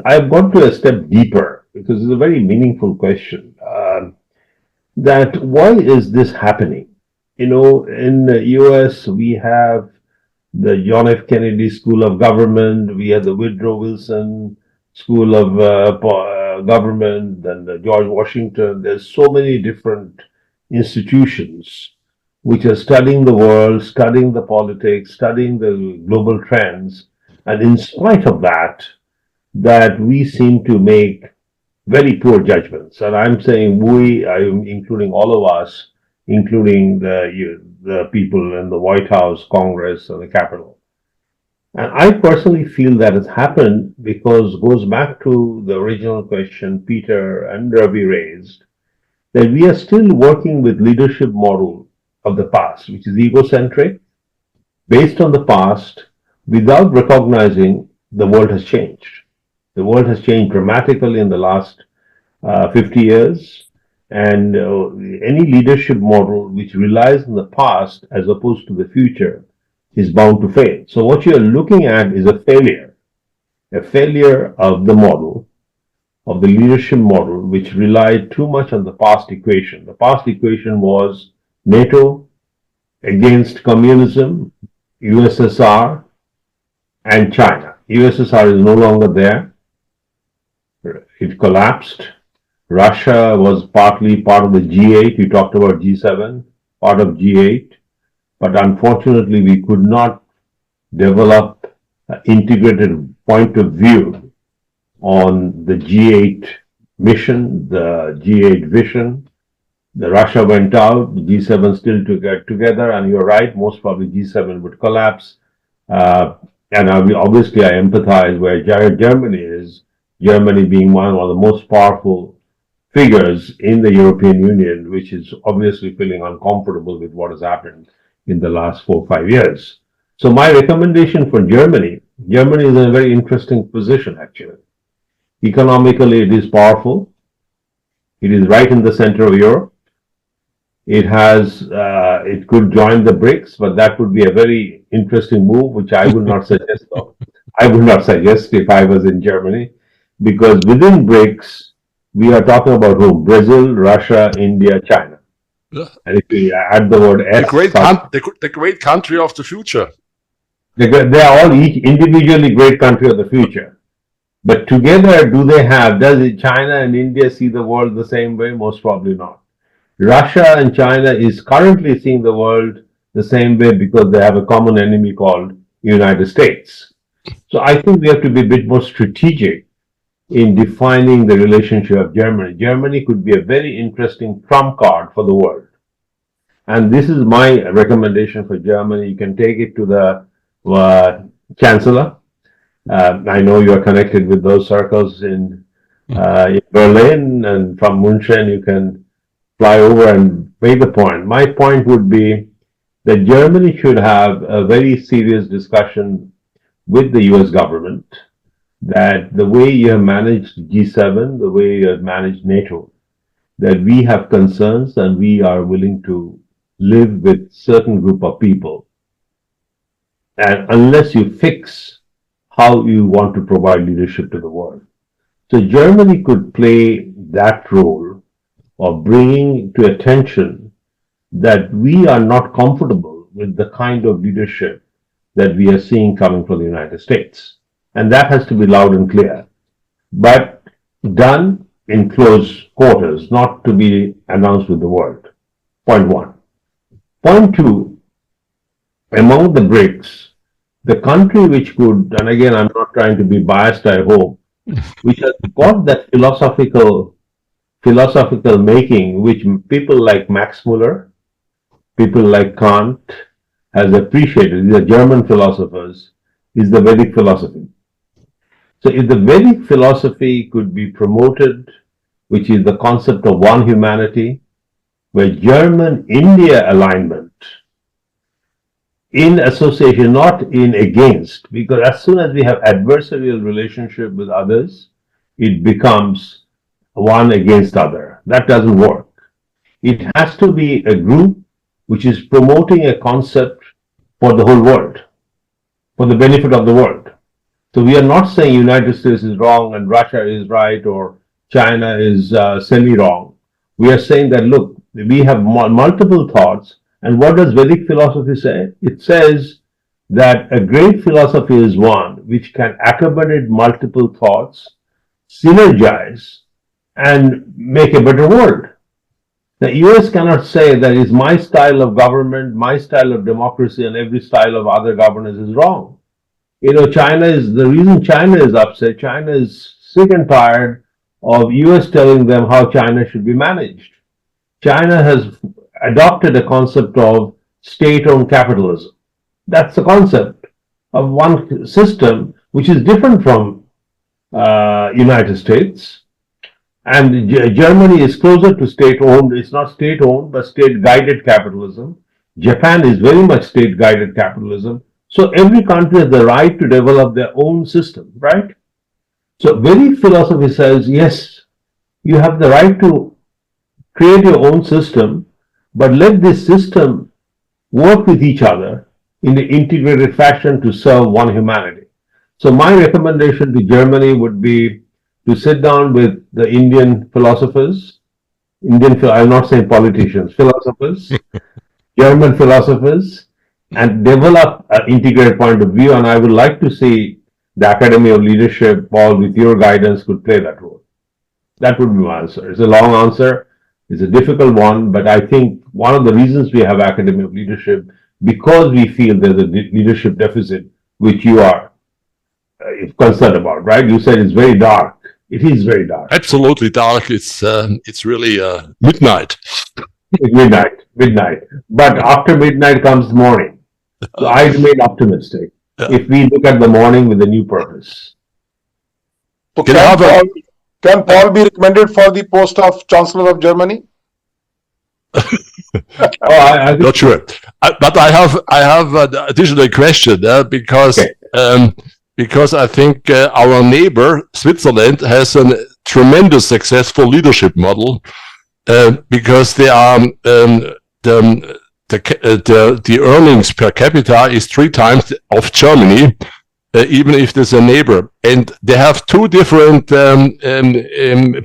E: I've gone to a step deeper, because it's a very meaningful question, that why is this happening? In the US, we have the John F. Kennedy School of Government, we have the Woodrow Wilson School of Government, and the George Washington. There's so many different institutions which are studying the world, studying the politics, studying the global trends. And in spite of that we seem to make very poor judgments. And I'm saying I'm including all of us, including the the people in the White House, Congress, and the Capitol. And I personally feel that has happened because it goes back to the original question Peter and Ravi raised, that we are still working with leadership model of the past, which is egocentric, based on the past, without recognizing the world has changed. The world has changed dramatically in the last 50 years, and any leadership model which relies on the past as opposed to the future is bound to fail. So what you're looking at is a failure of the model, of the leadership model, which relied too much on the past equation. The past equation was NATO against communism, USSR, and China. USSR is no longer there. It collapsed. Russia was partly part of the G8. You talked about G7, part of G8. But unfortunately, we could not develop an integrated point of view on the G8 mission, the G8 vision. The Russia went out, the G7 still together, and you're right, most probably G7 would collapse. And obviously, I empathize where Germany is, Germany being one of the most powerful figures in the European Union, which is obviously feeling uncomfortable with what has happened in the last 4 or 5 years. So my recommendation for Germany is in a very interesting position, actually. Economically, it is powerful. It is right in the center of Europe. It could join the BRICS, but that would be a very interesting move, which I would not suggest. I would not suggest if I was in Germany, because within BRICS, we are talking about whom? Brazil, Russia, India, China.
G: Yeah.
E: And if we add the word S,
G: the great country of the future.
E: They are all each individually great country of the future. But together, does China and India see the world the same way? Most probably not. Russia and China is currently seeing the world the same way because they have a common enemy called United States. So I think we have to be a bit more strategic in defining the relationship of Germany. Germany could be a very interesting trump card for the world. And this is my recommendation for Germany. You can take it to the Chancellor. I know you are connected with those circles in Berlin, and from München you can fly over and make the point. My point would be that Germany should have a very serious discussion with the US government that the way you have managed G7, the way you have managed NATO, that we have concerns and we are willing to live with certain group of people. And unless you fix how you want to provide leadership to the world. So Germany could play that role of bringing to attention that we are not comfortable with the kind of leadership that we are seeing coming from the United States. And that has to be loud and clear, but done in close quarters, not to be announced with the world. Point one. Point two, among the BRICS, the country which could, and again, I'm not trying to be biased, I hope, which has got that philosophical making, which people like Max Muller, people like Kant has appreciated, these are German philosophers, is the Vedic philosophy. So if the Vedic philosophy could be promoted, which is the concept of one humanity, where German-India alignment in association, not in against, because as soon as we have adversarial relationship with others, it becomes one against other. That doesn't work. It has to be a group which is promoting a concept for the whole world, for the benefit of the world. So we are not saying United States is wrong and Russia is right or China is semi-wrong. We are saying that, look, we have multiple thoughts. And what does Vedic philosophy say? It says that a great philosophy is one which can accommodate multiple thoughts, synergize, and make a better world. The US cannot say that it's my style of government, my style of democracy, and every style of other governance is wrong. The reason China is upset, China is sick and tired of US telling them how China should be managed. China has adopted a concept of state-owned capitalism. That's the concept of one system which is different from United States. And Germany is closer to state-owned. It's not state-owned, but state-guided capitalism. Japan is very much state-guided capitalism. So every country has the right to develop their own system, right? So very philosophy says, yes, you have the right to create your own system, but let this system work with each other in an integrated fashion to serve one humanity. So my recommendation to Germany would be to sit down with the Indian philosophers, I'm not saying politicians, philosophers, German philosophers, and develop an integrated point of view. And I would like to see the Academy of Leadership, Paul, with your guidance, could play that role. That would be my answer. It's a long answer. It's a difficult one, but I think one of the reasons we have Academy of Leadership, because we feel there's a leadership deficit, which you are concerned about, right? You said it's very dark. It is very dark.
G: Absolutely dark. It's really midnight.
E: Midnight. But after midnight comes morning. So I remain optimistic. If we look at the morning with a new purpose.
C: So can Paul be recommended for the post of Chancellor of Germany?
E: I'm
G: not sure. But I have an additional question because I think our neighbor Switzerland has a tremendous successful leadership model because they are the earnings per capita is 3 times of Germany, even if there's a neighbor, and they have 2 different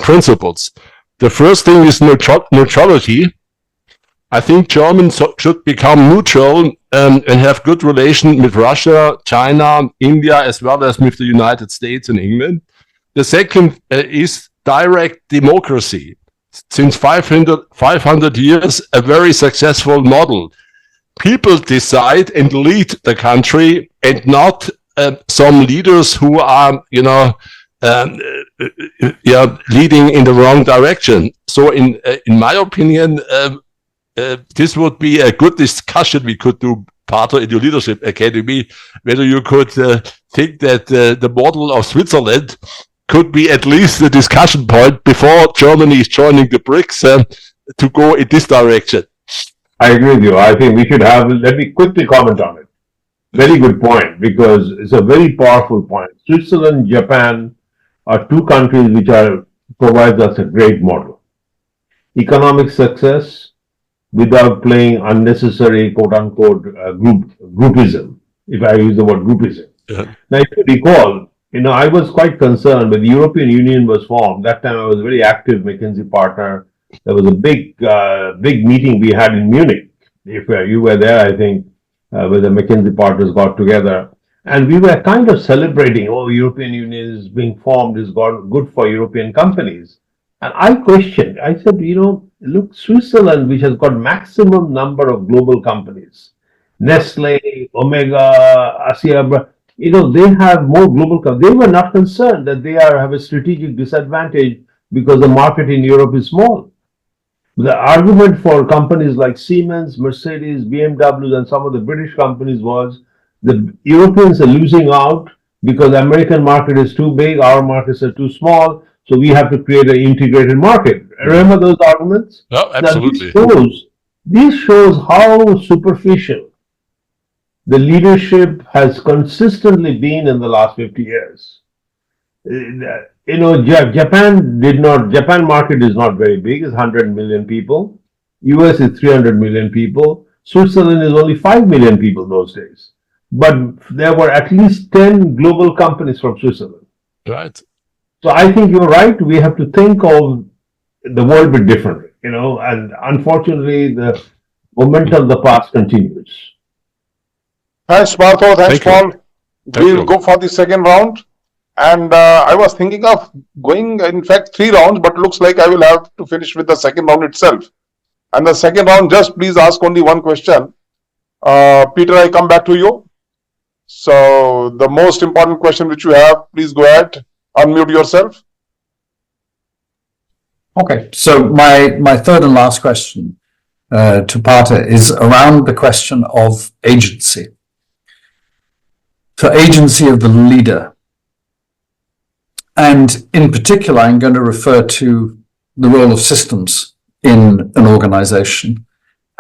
G: principles. The first thing is neutrality. I think Germans should become neutral and have good relations with Russia, China, India, as well as with the United States and England. The second is direct democracy. Since 500 years, a very successful model. People decide and lead the country, and not some leaders who are, leading in the wrong direction. So, in my opinion, this would be a good discussion we could do, Partha, in your Leadership Academy, whether you could think that the model of Switzerland could be at least a discussion point before Germany is joining the BRICS to go in this direction.
E: I agree with you. I think we should let me quickly comment on it. Very good point, because it's a very powerful point. Switzerland, Japan are 2 countries which provides us a great model. Economic success without playing unnecessary quote-unquote groupism, if I use the word groupism.
G: Yeah.
E: Now, if you recall, I was quite concerned when the European Union was formed. That time I was a very active McKinsey partner. There was a big meeting we had in Munich. If you were there, I think, where the McKinsey partners got together. And we were kind of celebrating, European Union is being formed, is good for European companies. And I questioned, I said, look, Switzerland, which has got maximum number of global companies, Nestle, Omega, Asia, they have more global companies. They were not concerned that they have a strategic disadvantage because the market in Europe is small. The argument for companies like Siemens, Mercedes, BMW, and some of the British companies was the Europeans are losing out because the American market is too big, our markets are too small, so we have to create an integrated market. Remember those arguments?
G: Oh, absolutely.
E: This shows how superficial the leadership has consistently been in the last 50 years. Japan market is not very big, it's 100 million people. US is 300 million people. Switzerland is only 5 million people those days. But there were at least 10 global companies from Switzerland.
G: Right.
E: So I think you're right. We have to think of the world a bit differently, and unfortunately the momentum of the past continues.
C: Thanks, Partha. Thanks, Paul. We'll
G: you.
C: go for the second round. And I was thinking of going, in fact, 3 rounds, but looks like I will have to finish with the second round itself. And the second round, just please ask only one question. Peter, I come back to you. So the most important question which you have, please go ahead, unmute yourself.
D: Okay, so my third and last question to Partha is around the question of agency. So agency of the leader. And in particular, I'm going to refer to the role of systems in an organization.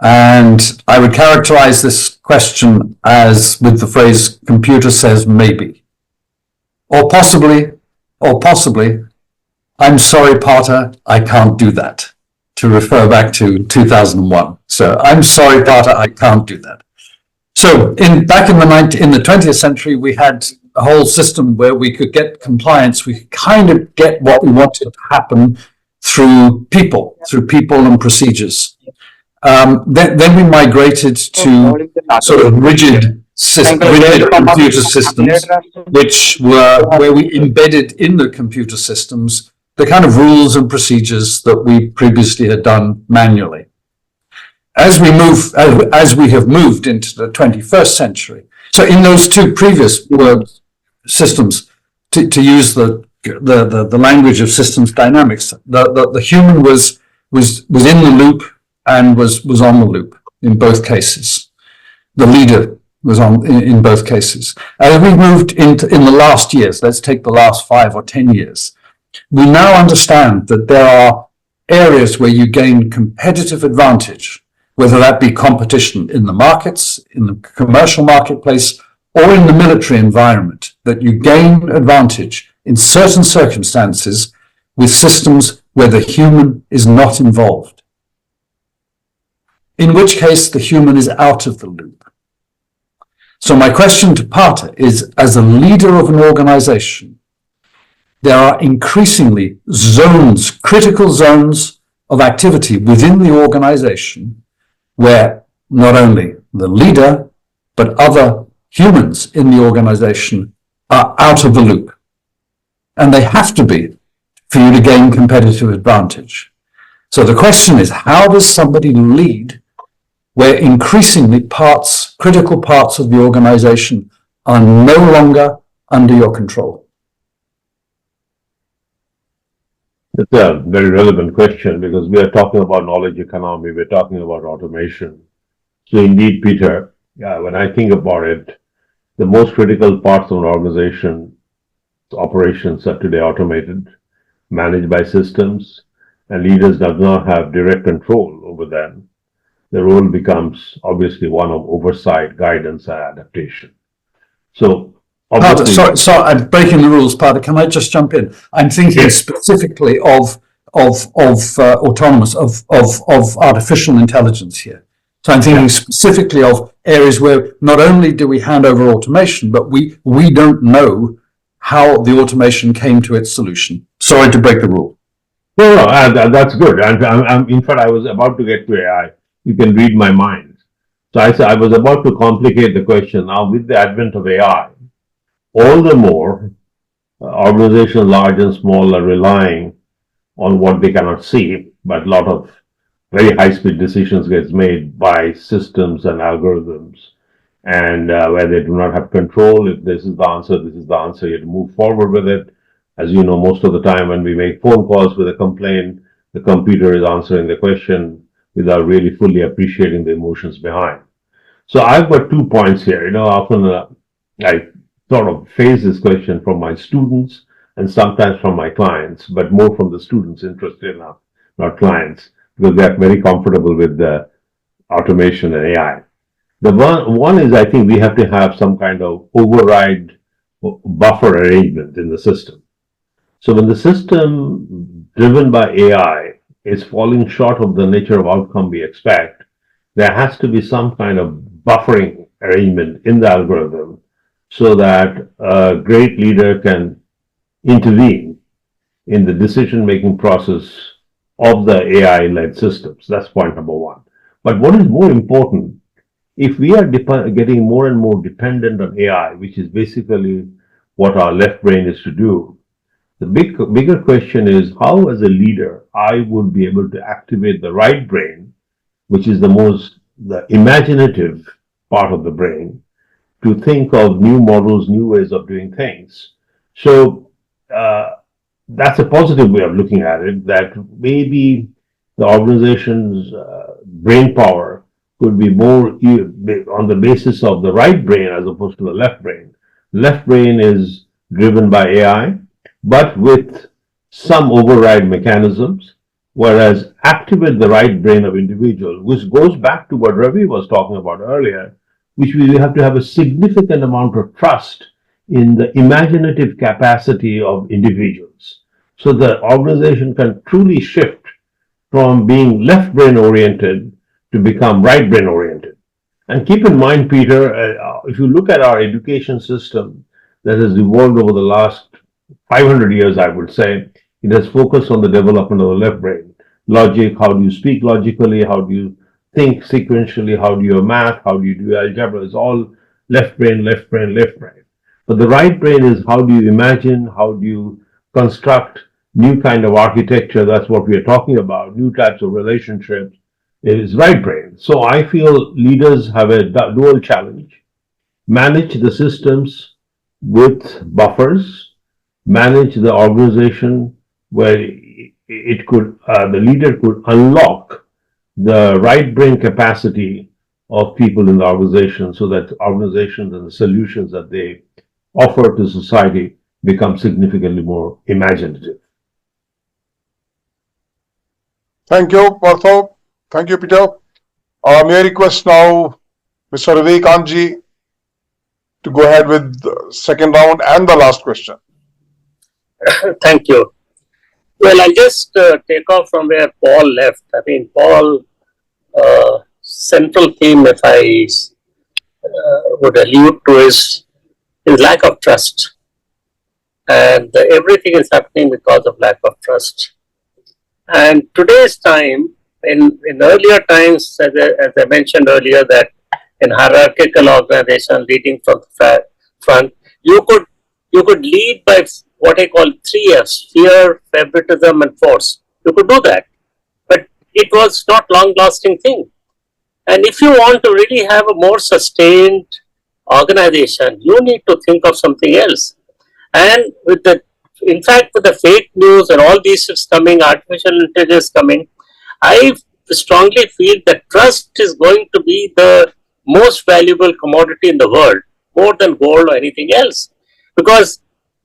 D: And I would characterize this question as with the phrase, computer says maybe. Or possibly, I'm sorry, Partha, I can't do that. To refer back to 2001. So I'm sorry, Partha, I can't do that. So back in the 20th century, we had a whole system where we could get compliance. We could kind of get what we wanted to happen through people and procedures. Then we migrated to sort of rigid computer systems, which were where we embedded in the computer systems the kind of rules and procedures that we previously had done manually. As we have moved into the 21st century, so in those two previous systems, to use the language of systems dynamics, the human was in the loop and was on the loop in both cases. The leader was on in both cases. As we moved in the last years, let's take the last 5 or 10 years, we now understand that there are areas where you gain competitive advantage, whether that be competition in the markets, in the commercial marketplace, or in the military environment, that you gain advantage in certain circumstances with systems where the human is not involved. In which case, the human is out of the loop. So my question to Partha is, as a leader of an organization, there are increasingly critical zones of activity within the organization where not only the leader, but other humans in the organization are out of the loop. And they have to be for you to gain competitive advantage. So the question is, how does somebody lead where increasingly critical parts of the organization are no longer under your control?
E: It's a very relevant question because we are talking about knowledge economy, we're talking about automation. So indeed, Peter, when I think about it, the most critical parts of an organization, operations are today automated, managed by systems, and leaders do not have direct control over them. The role becomes obviously one of oversight, guidance, and adaptation. So
D: Partha, sorry, I'm breaking the rules, Partha. Can I just jump in? I'm thinking specifically of autonomous, of artificial intelligence here. So I'm thinking specifically of areas where not only do we hand over automation, but we don't know how the automation came to its solution. Sorry to break the rule.
E: No, that's good. And in fact, I was about to get to AI. You can read my mind. So I was about to complicate the question. Now, with the advent of AI, all the more organizations, large and small, are relying on what they cannot see, but a lot of very high-speed decisions gets made by systems and algorithms, and where they do not have control. If this is the answer, this is the answer. You have to move forward with it. As you know, most of the time when we make phone calls with a complaint, the computer is answering the question without really fully appreciating the emotions behind. So I've got 2 points here. Often I sort of face this question from my students and sometimes from my clients, but more from the students interested enough, not clients, because they're very comfortable with the automation and AI. The one is, I think we have to have some kind of override buffer arrangement in the system. So when the system driven by AI is falling short of the nature of outcome we expect, there has to be some kind of buffering arrangement in the algorithm so that a great leader can intervene in the decision-making process of the AI-led systems. That's point number one. But what is more important, if we are getting more and more dependent on AI, which is basically what our left brain is to do, the bigger question is how, as a leader, I would be able to activate the right brain, which is the imaginative part of the brain, to think of new models, new ways of doing things. So that's a positive way of looking at it, that maybe the organization's brain power could be more on the basis of the right brain as opposed to the left brain. Left brain is driven by AI, but with some override mechanisms, whereas activate the right brain of individual, which goes back to what Ravi was talking about earlier, which we have to have a significant amount of trust in the imaginative capacity of individuals. So the organization can truly shift from being left brain oriented to become right brain oriented. And keep in mind, Peter, if you look at our education system that has evolved over the last 500 years, I would say, it has focused on the development of the left brain. Logic, how do you speak logically? How do you think sequentially? How do you math? How do you do algebra? It's all left brain, left brain, left brain. But the right brain is how do you imagine? How do you construct new kind of architecture? That's what we are talking about. New types of relationships. It is right brain. So I feel leaders have a dual challenge. Manage the systems with buffers, manage the organization where it could, the leader could unlock the right brain capacity of people in the organization so that organizations and the solutions that they offer to society become significantly more imaginative.
C: Thank you, Partha. Thank you, Peter. May I request now Mr. Ravi Kant to go ahead with the second round and the last question.
F: Thank you. Well, I'll just take off from where Paul left. I mean, Paul, central theme, if I would allude to, is lack of trust. And everything is happening because of lack of trust. And today's time, in earlier times, as I mentioned earlier, that in hierarchical organization leading from the front, you could lead by what I call 3 F's: fear, favoritism, and force. You could do that, but it was not long-lasting thing. And if you want to really have a more sustained organization, you need to think of something else. And in fact, with the fake news and all these is coming, artificial intelligence coming, I strongly feel that trust is going to be the most valuable commodity in the world, more than gold or anything else, because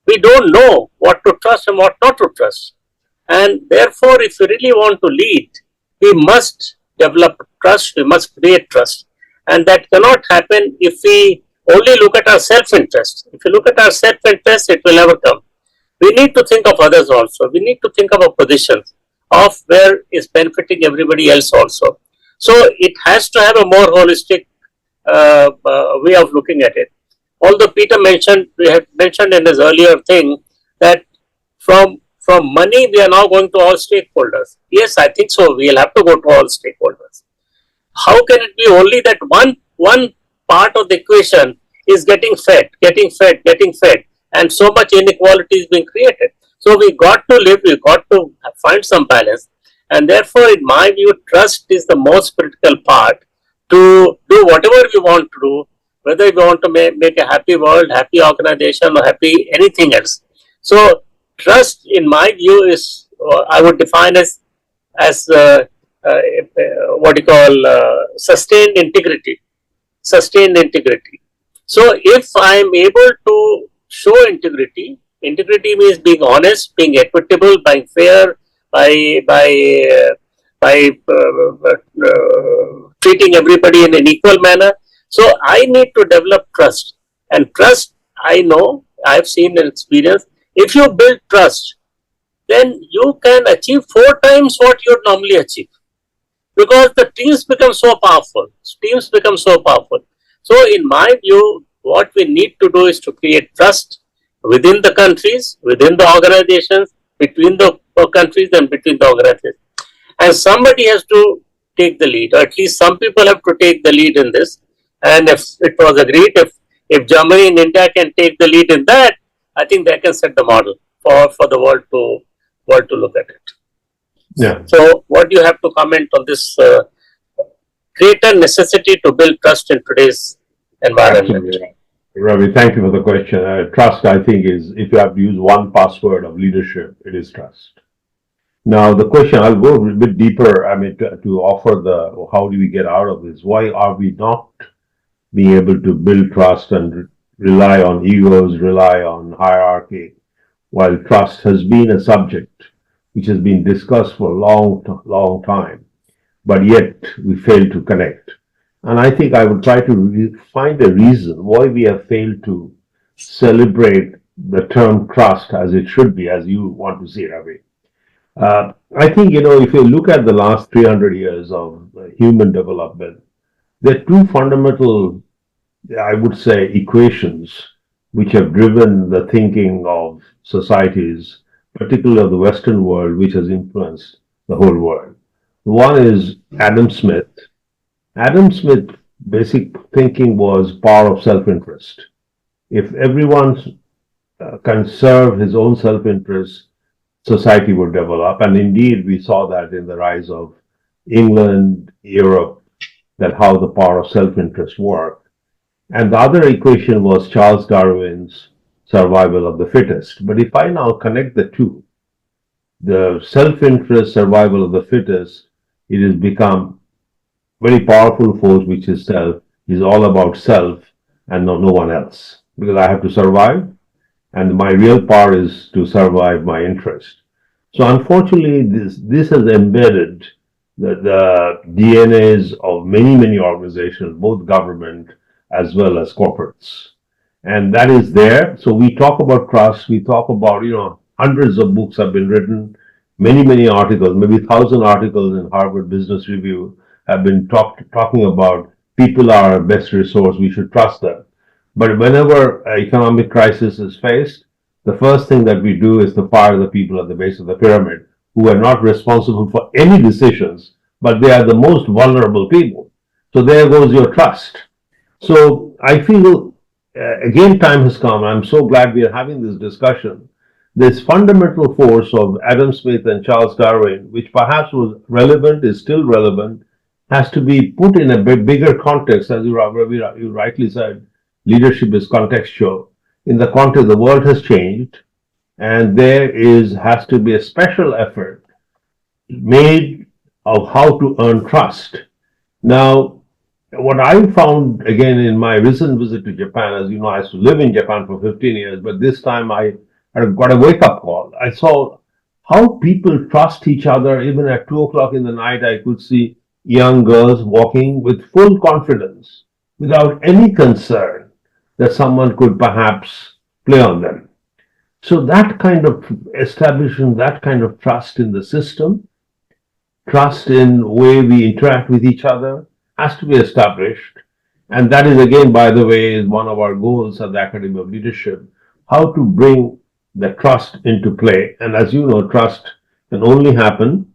F: we don't know what to trust and what not to trust. And therefore, if we really want to lead, we must develop trust, we must create trust. And that cannot happen if we only look at our self-interest. If you look at our self-interest, it will never come. We need to think of others also. We need to think of our positions, of where is benefiting everybody else also. So it has to have a more holistic way of looking at it. Although Peter mentioned, we had mentioned in his earlier thing that from money we are now going to all stakeholders. Yes, I think so. We'll have to go to all stakeholders. How can it be only that one part of the equation is getting fed, and so much inequality is being created? So we got to live, we got to find some balance, and therefore, in my view, trust is the most critical part to do whatever we want to do, whether we want to make a happy world, happy organization, or happy anything else. So trust, in my view, is I would define as what you call sustained integrity. Sustained integrity. So if I am able to show integrity, integrity means being honest, being equitable, being fair, by treating everybody in an equal manner. So I need to develop trust, and trust, I know, I've seen an experience. If you build trust, then you can achieve 4 times what you would normally achieve, because the teams become so powerful. So in my view, what we need to do is to create trust within the countries, within the organizations, between the countries and between the organizations. And somebody has to take the lead, or at least some people have to take the lead in this. And if it was agreed, if Germany and India can take the lead in that, I think they can set the model for the world to look at it.
E: Yeah.
F: So what do you have to comment on this greater necessity to build trust in today's environment?
E: Absolutely. Ravi, thank you for the question. Trust, I think, is, if you have to use one password of leadership, it is trust. Now, the question, I'll go a bit deeper, I mean, to offer the, how do we get out of this? Why are we not being able to build trust and rely on egos, rely on hierarchy, while trust has been a subject which has been discussed for a long time, but yet we fail to connect. And I think I would try to find a reason why we have failed to celebrate the term trust as it should be, as you want to see, Ravi. I think, if you look at the last 300 years of human development, there are two fundamental, I would say, equations which have driven the thinking of societies, particularly of the Western world, which has influenced the whole world. One is Adam Smith. Adam Smith's basic thinking was power of self-interest. If everyone can serve his own self-interest, society would develop. And indeed, we saw that in the rise of England, Europe, that how the power of self-interest worked. And the other equation was Charles Darwin's survival of the fittest. But if I now connect the two, the self-interest, survival of the fittest, it has become very powerful force, which is self, is all about self and no one else. Because I have to survive, and my real power is to survive my interest. So unfortunately, this has embedded the DNAs of many organizations, both government as well as corporates. And that is there. So we talk about trust, we talk about, hundreds of books have been written, many articles, maybe 1,000 articles in Harvard Business Review have been talking about people are our best resource, we should trust them. But whenever economic crisis is faced, the first thing that we do is to fire the people at the base of the pyramid who are not responsible for any decisions, but they are the most vulnerable people. So there goes your trust. So I feel, again, time has come. I'm so glad we are having this discussion. This fundamental force of Adam Smith and Charles Darwin, which perhaps was relevant, is still relevant, has to be put in a bigger context, as you rightly said. Leadership is contextual. In the context, the world has changed, and there has to be a special effort made of how to earn trust. Now, what I found, again, in my recent visit to Japan, as you know, I used to live in Japan for 15 years, but this time I got a wake-up call. I saw how people trust each other. Even at 2 o'clock in the night, I could see young girls walking with full confidence, without any concern that someone could perhaps play on them. So that kind of establishing that kind of trust in the system, trust in the way we interact with each other, has to be established. And that is, again, by the way, is one of our goals at the Academy of Leadership, how to bring the trust into play. And as you know, trust can only happen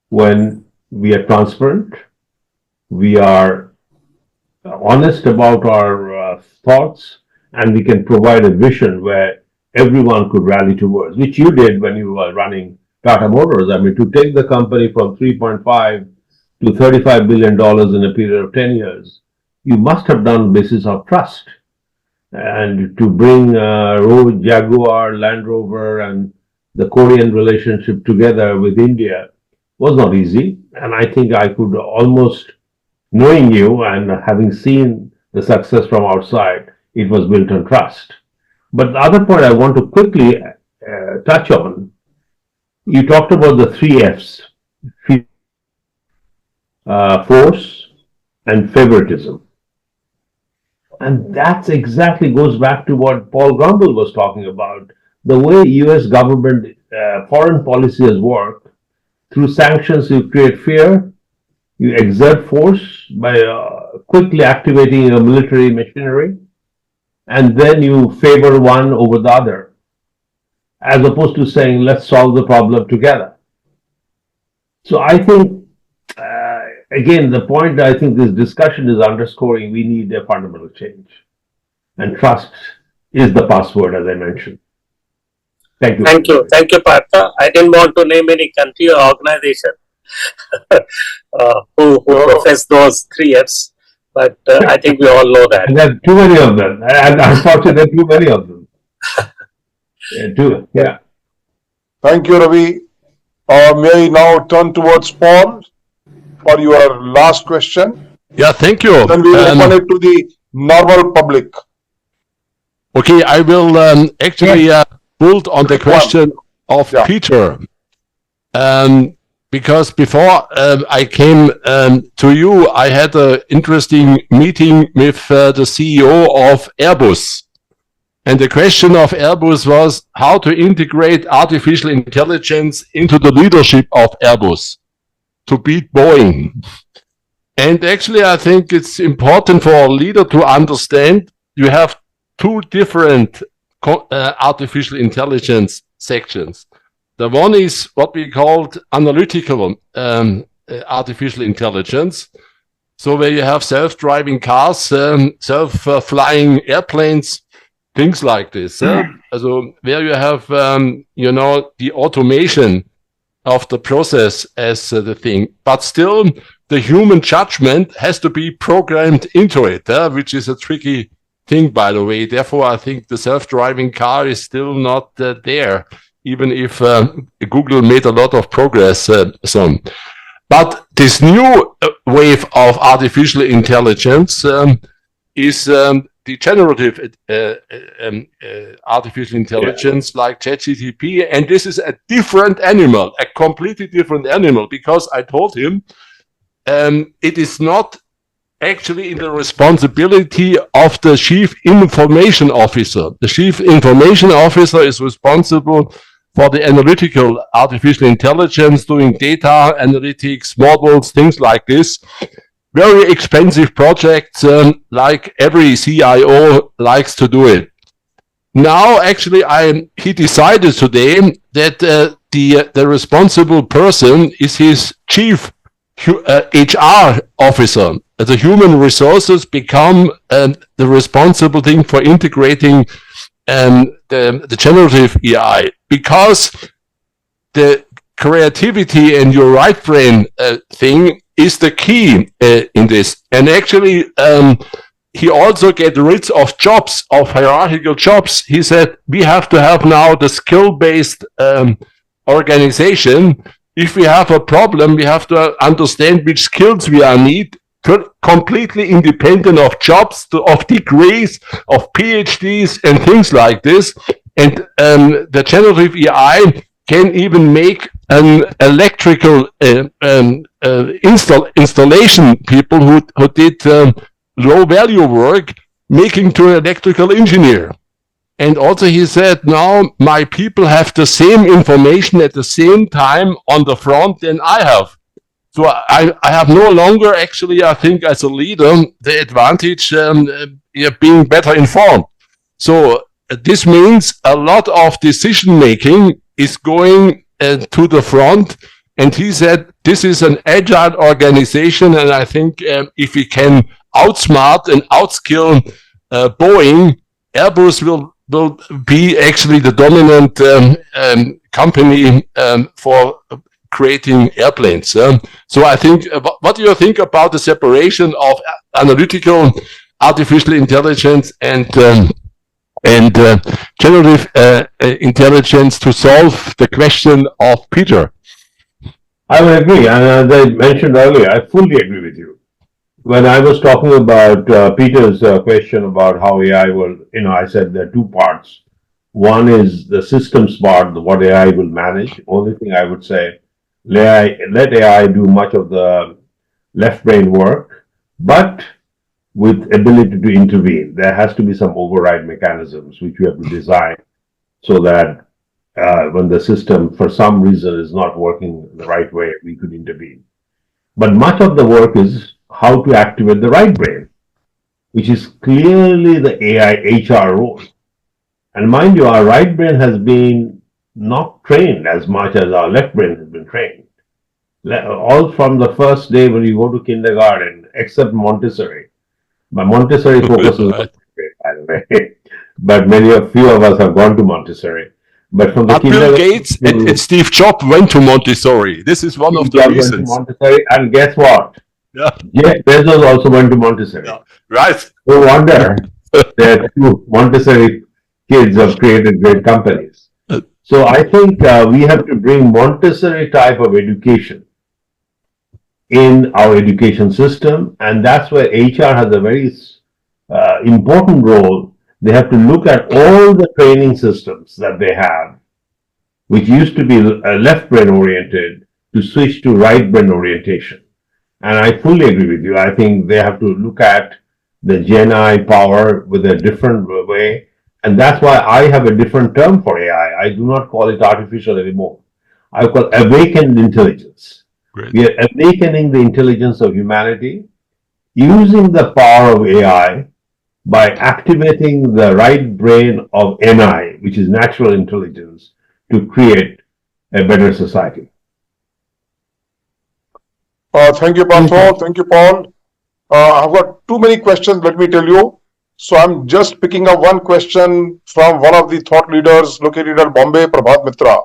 E: when we are transparent, we are honest about our thoughts, and we can provide a vision where everyone could rally towards, which you did when you were running Tata Motors. I mean, to take the company from 3.5 to $35 billion in a period of 10 years, you must have done basis of trust. And to bring Jaguar, Land Rover, and the Korean relationship together with India was not easy. And I think I could almost, knowing you and having seen the success from outside, it was built on trust. But the other point I want to quickly touch on, you talked about the 3 F's, force and favoritism. And that exactly goes back to what Paul Gromball was talking about. The way US government foreign policy has worked, through sanctions you create fear, you exert force by quickly activating your military machinery, and then you favor one over the other, as opposed to saying, let's solve the problem together. So I think, again, the point I think this discussion is underscoring, we need a fundamental change. And trust is the password, as I mentioned. Thank you.
F: Thank you, Partha. I didn't want to name any country or organization who profess those 3 F's, but I think we all know that.
E: And there are too many of them, and unfortunately, too many of them. Yeah.
C: Thank you, Ravi. May I now turn towards Paul for your last question?
G: Yeah, thank you.
C: Then we will open it to the normal public.
G: Okay, I will actually build on the question of Peter. Because before I came to you, I had an interesting meeting with the CEO of Airbus. And the question of Airbus was how to integrate artificial intelligence into the leadership of Airbus to beat Boeing. And actually, I think it's important for a leader to understand you have two different artificial intelligence sections. The one is what we called analytical artificial intelligence. So where you have self-driving cars, self-flying airplanes, things like this. So where you have, the automation of the process as the thing, but still the human judgment has to be programmed into it, which is a tricky thing, by the way. Therefore, I think the self-driving car is still not there, even if Google made a lot of progress. But this new wave of artificial intelligence is the generative artificial intelligence like ChatGPT, and this is a different animal, a completely different animal, because I told him it is not actually in the responsibility of the chief information officer. The chief information officer is responsible for the analytical artificial intelligence, doing data analytics, models, things like this. Very expensive projects, like every CIO likes to do it. Now, actually, he decided today that the responsible person is his chief HR officer. The human resources become the responsible thing for integrating the generative AI, because the creativity and your right brain thing is the key in this. And actually, he also get rid of jobs, of hierarchical jobs. He said, we have to have now the skill-based organization. If we have a problem, we have to understand which skills we need, completely independent of jobs, of degrees, of PhDs and things like this. And the generative AI can even make an electrical installation people who did low value work, making to an electrical engineer. And also he said, now my people have the same information at the same time on the front than I have. So I have no longer, actually, I think as a leader, the advantage being better informed. So this means a lot of decision making is going to the front. And he said, this is an agile organization. And I think if we can outsmart and outskill Boeing, Airbus will be actually the dominant company for creating airplanes. So I think, what do you think about the separation of analytical artificial intelligence and generative intelligence to solve the question of Peter?
E: I would agree, and as I mentioned earlier, I fully agree with you. When I was talking about Peter's question about how AI will, I said there are two parts. One is the systems part, what AI will manage. Only thing I would say, let AI do much of the left brain work, but with ability to intervene. There has to be some override mechanisms which we have to design so that when the system for some reason is not working the right way, we could intervene. But much of the work is how to activate the right brain, which is clearly the AI HR role. And mind you, our right brain has been not trained as much as our left brain has been trained. All from the first day when you go to kindergarten, except Montessori. But Montessori focuses on by the way. But few of us have gone to Montessori. But from the
G: Bill Gates and Steve Jobs went to Montessori. This is one of the reasons.
E: Montessori, and guess what?
G: Yeah.
E: Jeff Bezos also went to Montessori.
G: Yeah. Right.
E: No wonder that two Montessori kids have created great companies. So I think we have to bring Montessori type of education in our education system, and that's where HR has a very important role. They have to look at all the training systems that they have, which used to be left brain oriented, to switch to right brain orientation. And I fully agree with you. I think they have to look at the Gen I power with a different way. And that's why I have a different term for AI. I do not call it artificial anymore. I call awakened intelligence.
G: Great.
E: We are awakening the intelligence of humanity using the power of AI by activating the right brain of NI, which is natural intelligence, to create a better society.
C: Thank you, Partho. Thank you, Paul. I've got too many questions, let me tell you. So I'm just picking up one question from one of the thought leaders located at Bombay, Prabhat Mitra.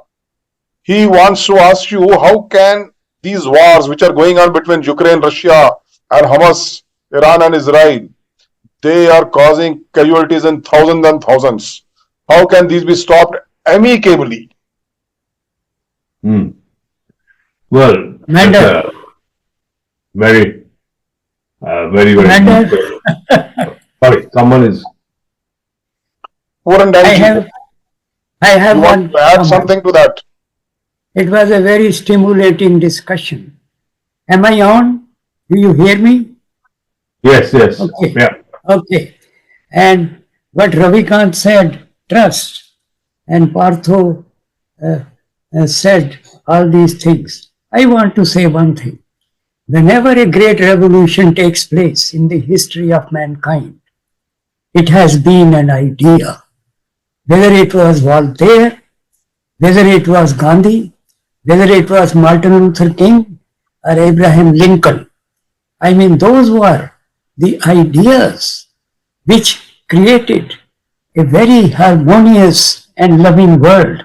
C: He wants to ask you, how can these wars which are going on between Ukraine, Russia, and Hamas, Iran and Israel, they are causing casualties in thousands and thousands. How can these be stopped amicably?
E: Well, that's a very, very good question. Sorry, someone is.
H: I have
C: You want
H: one
C: to add
H: comment.
C: something to that?
H: It was a very stimulating discussion. Am I on? Do you hear me?
E: Yes, yes.
H: Okay.
E: Yeah.
H: Okay. And what Ravi Kant said, trust, and Partho said all these things. I want to say one thing. Whenever a great revolution takes place in the history of mankind, it has been an idea. Whether it was Voltaire, whether it was Gandhi, whether it was Martin Luther King or Abraham Lincoln. I mean, those were the ideas which created a very harmonious and loving world.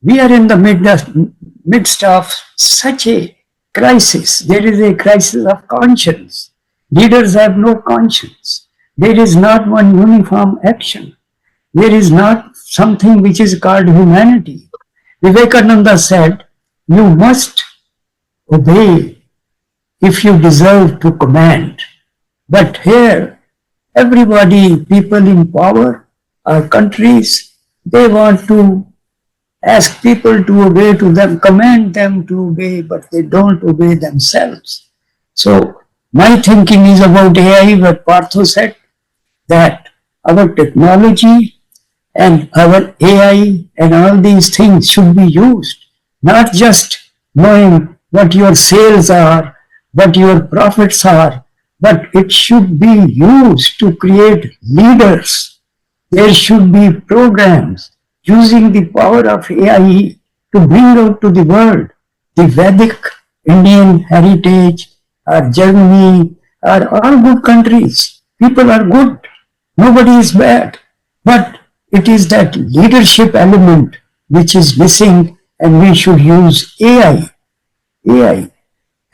H: We are in the midst of such a crisis. There is a crisis of conscience. Leaders have no conscience. There is not one uniform action. There is not something which is called humanity. Vivekananda said, you must obey if you deserve to command. But here, everybody, people in power, our countries, they want to ask people to obey to them, command them to obey, but they don't obey themselves. So my thinking is about AI, what Partho said, that our technology and our AI and all these things should be used, not just knowing what your sales are, what your profits are, but it should be used to create leaders. There should be programs using the power of AI to bring out to the world the Vedic Indian heritage, or Germany, are all good countries. People are good. Nobody is bad. But it is that leadership element which is missing, and we should use AI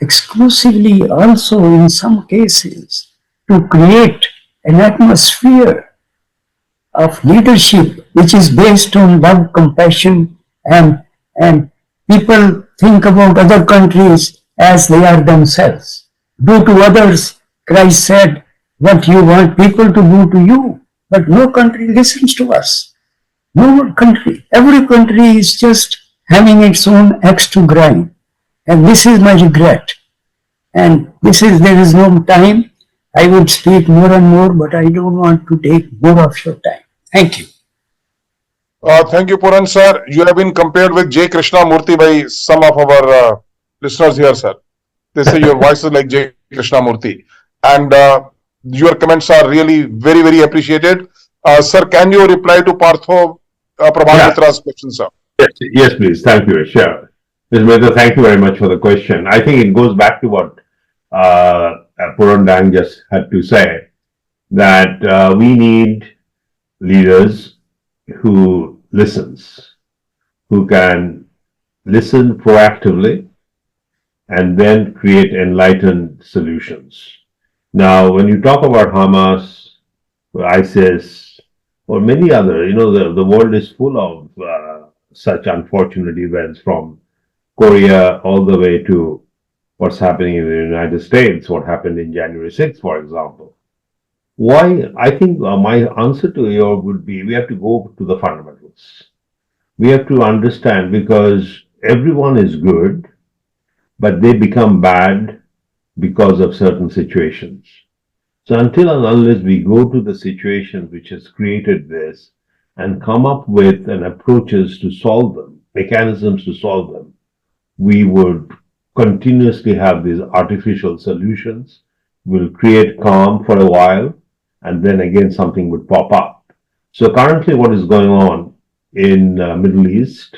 H: exclusively also in some cases to create an atmosphere of leadership which is based on love, compassion, and people think about other countries as they are themselves. Do to others, Christ said, what you want people to do to you. But no country listens to us. No country. Every country is just having its own axe to grind. And this is my regret. And there is no time. I would speak more and more, but I don't want to take more of your time. Thank you.
C: Thank you, Puran sir. You have been compared with J. Krishnamurti by some of our listeners here, sir. They say your voice is like J. Krishnamurti. And your comments are really very, very appreciated. Sir, can you reply to Partho Prabhat Mitra's question, sir?
E: Yes, please. Thank you. Sure. Ms. Mehta, thank you very much for the question. I think it goes back to what Puran Dang just had to say, that we need leaders who listens, who can listen proactively and then create enlightened solutions. Now, when you talk about Hamas, ISIS, or many other, the world is full of such unfortunate events from Korea all the way to what's happening in the United States, what happened in January 6th, for example. Why? I think my answer to you would be we have to go to the fundamentals. We have to understand because everyone is good, but they become bad because of certain situations. So until and unless we go to the situation which has created this and come up with an approaches to solve them, mechanisms to solve them, we would continuously have these artificial solutions. We'll create calm for a while, and then again something would pop up. So currently what is going on in Middle East,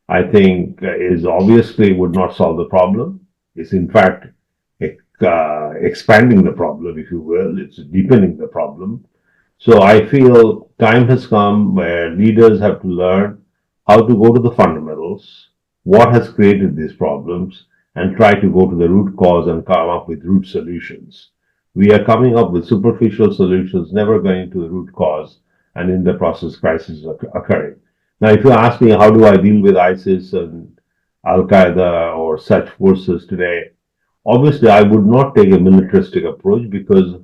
E: I think is obviously would not solve the problem. It's in fact expanding the problem, if you will. It's deepening the problem. So I feel time has come where leaders have to learn how to go to the fundamentals, what has created these problems, and try to go to the root cause and come up with root solutions. We are coming up with superficial solutions, never going to the root cause, and in the process, crises are occurring. Now, if you ask me how do I deal with ISIS and Al Qaeda or such forces today, obviously I would not take a militaristic approach because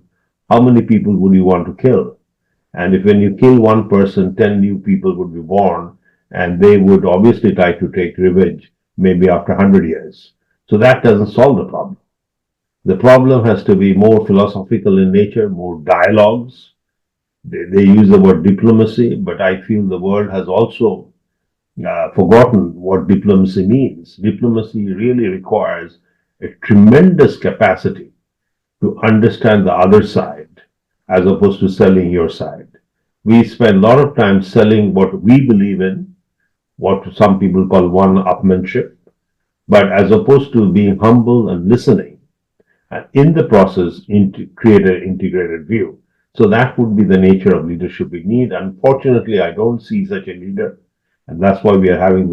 E: how many people would you want to kill? And if when you kill one person, 10 new people would be born, and they would obviously try to take revenge maybe after 100 years. So that doesn't solve the problem. The problem has to be more philosophical in nature, more dialogues. They use the word diplomacy, but I feel the world has also forgotten what diplomacy means. Diplomacy really requires a tremendous capacity to understand the other side as opposed to selling your side. We spend a lot of time selling what we believe in, what some people call one-upmanship, but as opposed to being humble and listening, and in the process create an integrated view. So that would be the nature of leadership we need. Unfortunately, I don't see such a leader, and that's why we are having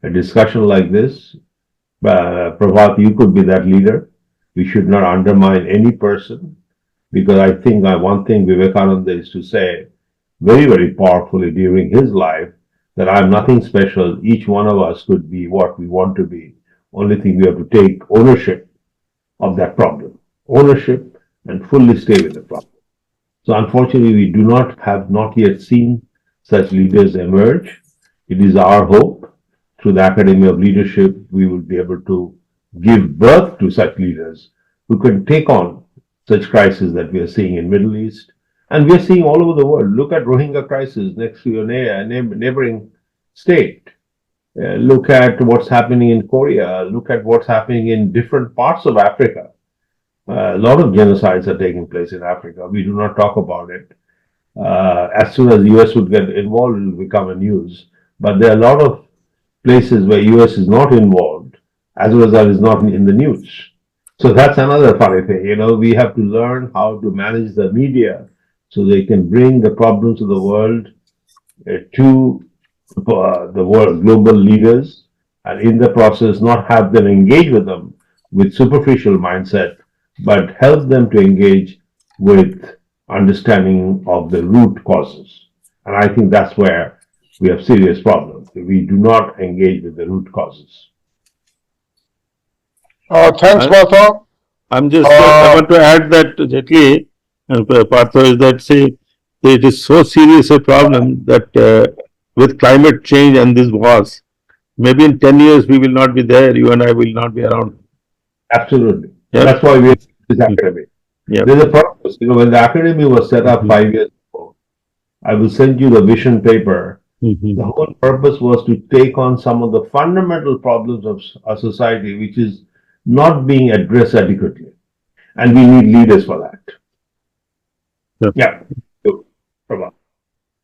E: a discussion like this. Prabhat, you could be that leader. We should not undermine any person, because I think one thing Vivekananda is to say very, very powerfully during his life, that I'm nothing special. Each one of us could be what we want to be. Only thing we have to take ownership of that problem. Ownership and fully stay with the problem. So unfortunately, we have not yet seen such leaders emerge. It is our hope through the Academy of Leadership, we will be able to give birth to such leaders who can take on such crises that we are seeing in Middle East. And we are seeing all over the world. Look at Rohingya crisis next to your neighboring state. Look at what's happening in Korea. Look at what's happening in different parts of Africa. A lot of genocides are taking place in Africa. We do not talk about it. As soon as the US would get involved, it will become a news. But there are a lot of places where US is not involved, as a result is not in the news. So that's another funny thing. We have to learn how to manage the media so they can bring the problems of the world to the world, global leaders, and in the process not have them engage with them with superficial mindset, but help them to engage with understanding of the root causes. And I think that's where we have serious problems. We do not engage with the root causes.
C: Thanks, Partha.
I: I want to add that, Jaitly, Partha, is that, say, it is so serious a problem that with climate change and these wars, maybe in 10 years we will not be there, you and I will not be around.
E: Absolutely.
I: Yep.
E: That's why we have this academy.
I: Yep.
E: There's a purpose. When the academy was set up 5 years ago, I will send you the vision paper. The whole purpose was to take on some of the fundamental problems of our society, which is not being addressed adequately. And we need leaders for that.
I: Yep.
E: Yeah.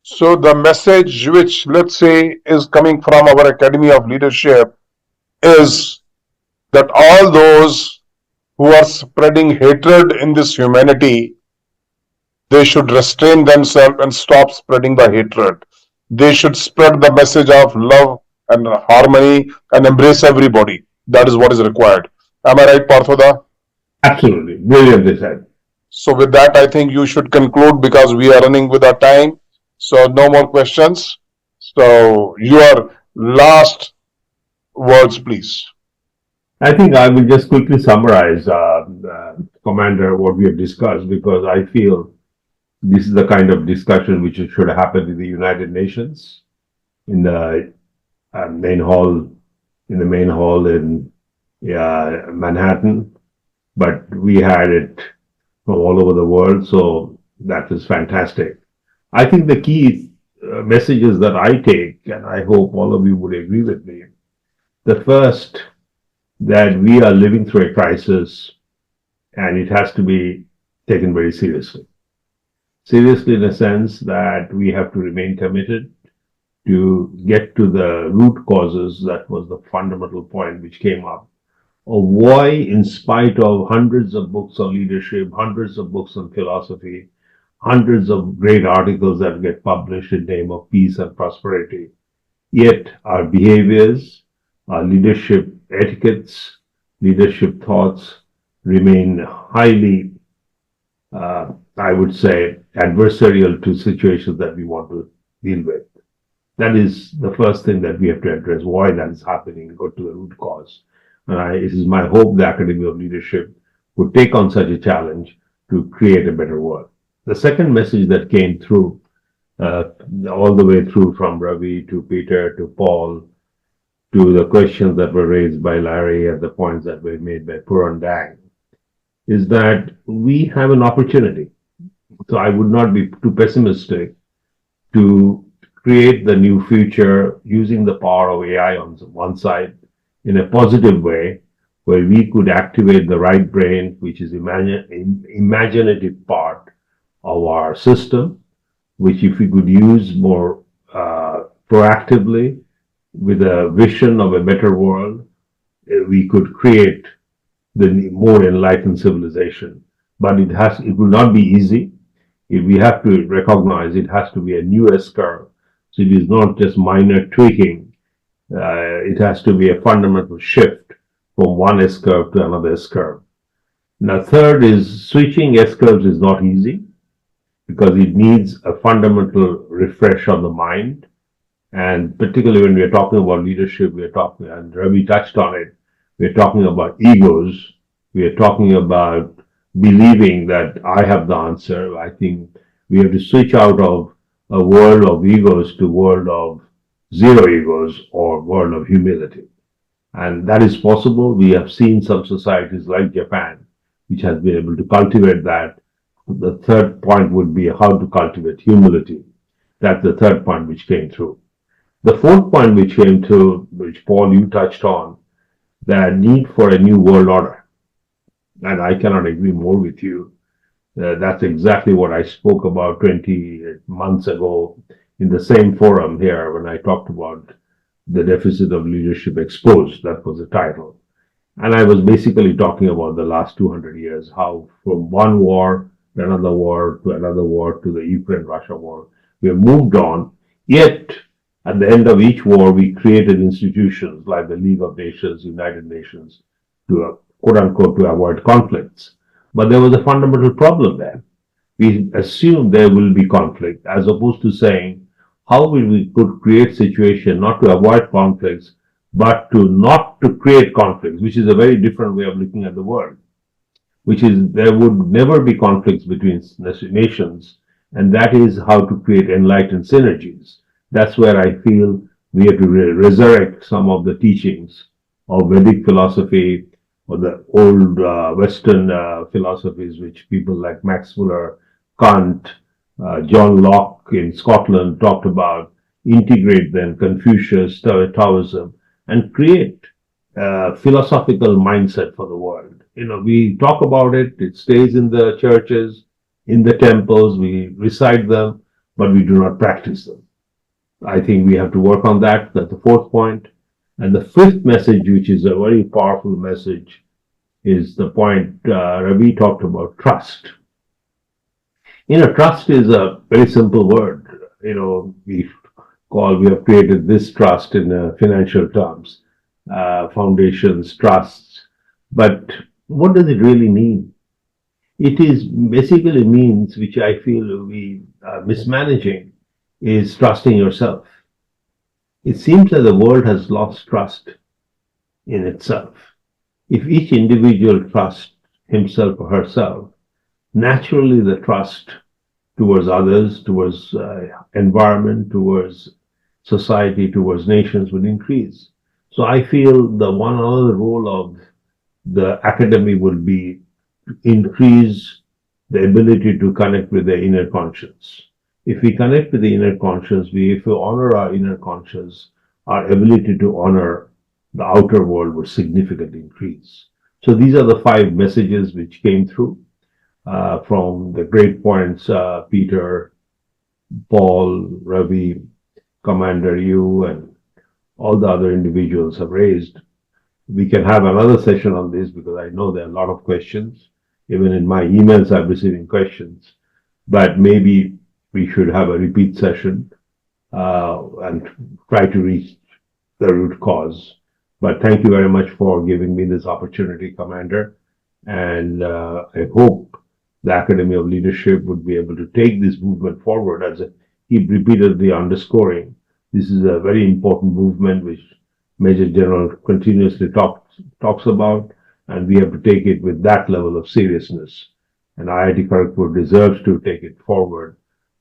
C: So the message which, let's say, is coming from our Academy of Leadership is that all those who are spreading hatred in this humanity, they should restrain themselves and stop spreading the hatred. They should spread the message of love and harmony and embrace everybody. That is what is required. Am I right, Partha?
E: Absolutely. Brilliantly said.
C: So with that, I think you should conclude because we are running with our time. So no more questions. So you are last words, please.
E: I think I will just quickly summarize, Commander, what we have discussed, because I feel this is the kind of discussion which should happen in the United Nations, in the main hall, in Manhattan. But we had it from all over the world, so that was fantastic. I think the key messages that I take, and I hope all of you would agree with me, the first, that we are living through a crisis and it has to be taken very seriously. Seriously in a sense that we have to remain committed to get to the root causes. That was the fundamental point which came up, of why, in spite of hundreds of books on leadership, hundreds of books on philosophy, hundreds of great articles that get published in the name of peace and prosperity, yet our behaviors, our leadership etiquettes, leadership thoughts remain highly, I would say, adversarial to situations that we want to deal with. That is the first thing that we have to address, why that is happening, go to the root cause. And it is my hope the Academy of Leadership would take on such a challenge to create a better world. The second message that came through, all the way through from Ravi to Peter to Paul, to the questions that were raised by Larry and the points that were made by Puran Dang, is that we have an opportunity. So I would not be too pessimistic to create the new future using the power of AI on one side in a positive way, where we could activate the right brain, which is imaginative part of our system, which if we could use more proactively with a vision of a better world, we could create the more enlightened civilization. But it will not be easy. We have to recognize it has to be a new S-curve. So it is not just minor tweaking. It has to be a fundamental shift from one S-curve to another S-curve. Now, third is switching S-curves is not easy because it needs a fundamental refresh of the mind. And particularly when we are talking about leadership, we are talking, and Ravi touched on it, we are talking about egos. We are talking about believing that I have the answer. I think we have to switch out of a world of egos to a world of zero egos or world of humility. And that is possible. We have seen some societies like Japan, which has been able to cultivate that. The third point would be how to cultivate humility. That's the third point which came through. The fourth point which came through, which Paul, you touched on, the need for a new world order. And I cannot agree more with you. That's exactly what I spoke about 20 months ago in the same forum here when I talked about the deficit of leadership exposed. That was the title. And I was basically talking about the last 200 years, how from one war to another war to another war to the Ukraine-Russia war, we have moved on. Yet, at the end of each war, we created institutions like the League of Nations, United Nations, to quote-unquote, to avoid conflicts. But there was a fundamental problem there. We assumed there will be conflict, as opposed to saying, how will we could create situation not to avoid conflicts, but to not to create conflicts, which is a very different way of looking at the world, which is there would never be conflicts between nations, and that is how to create enlightened synergies. That's where I feel we have to resurrect some of the teachings of Vedic philosophy or the old Western philosophies, which people like Max Muller, Kant, John Locke in Scotland talked about, integrate them, Confucius, Taoism, and create a philosophical mindset for the world. We talk about it, it stays in the churches, in the temples, we recite them, but we do not practice them. I think we have to work on that. That's the fourth point. And the fifth message, which is a very powerful message, is the point Ravi talked about, trust. Trust is a very simple word. We have created this trust in financial terms, foundations, trusts. But what does it really mean? It is basically means, which I feel we are mismanaging, is trusting yourself. it seems that the world has lost trust in itself. If each individual trusts himself or herself, naturally the trust towards others, towards environment, towards society, towards nations would increase. So I feel the one other role of the academy will be to increase the ability to connect with the inner conscience. If we connect with the inner conscience, if we honor our inner conscience, our ability to honor the outer world will significantly increase. So these are the 5 messages which came through from the great points Peter, Paul, Ravi, Commander, you, and all the other individuals have raised. We can have another session on this because I know there are a lot of questions. Even in my emails, I'm receiving questions. But maybe we should have a repeat session and try to reach the root cause. But thank you very much for giving me this opportunity, Commander. And I hope the Academy of Leadership would be able to take this movement forward. As he repeatedly underscoring, this is a very important movement which Major General continuously talks about, and we have to take it with that level of seriousness. And IIT Kharagpur deserves to take it forward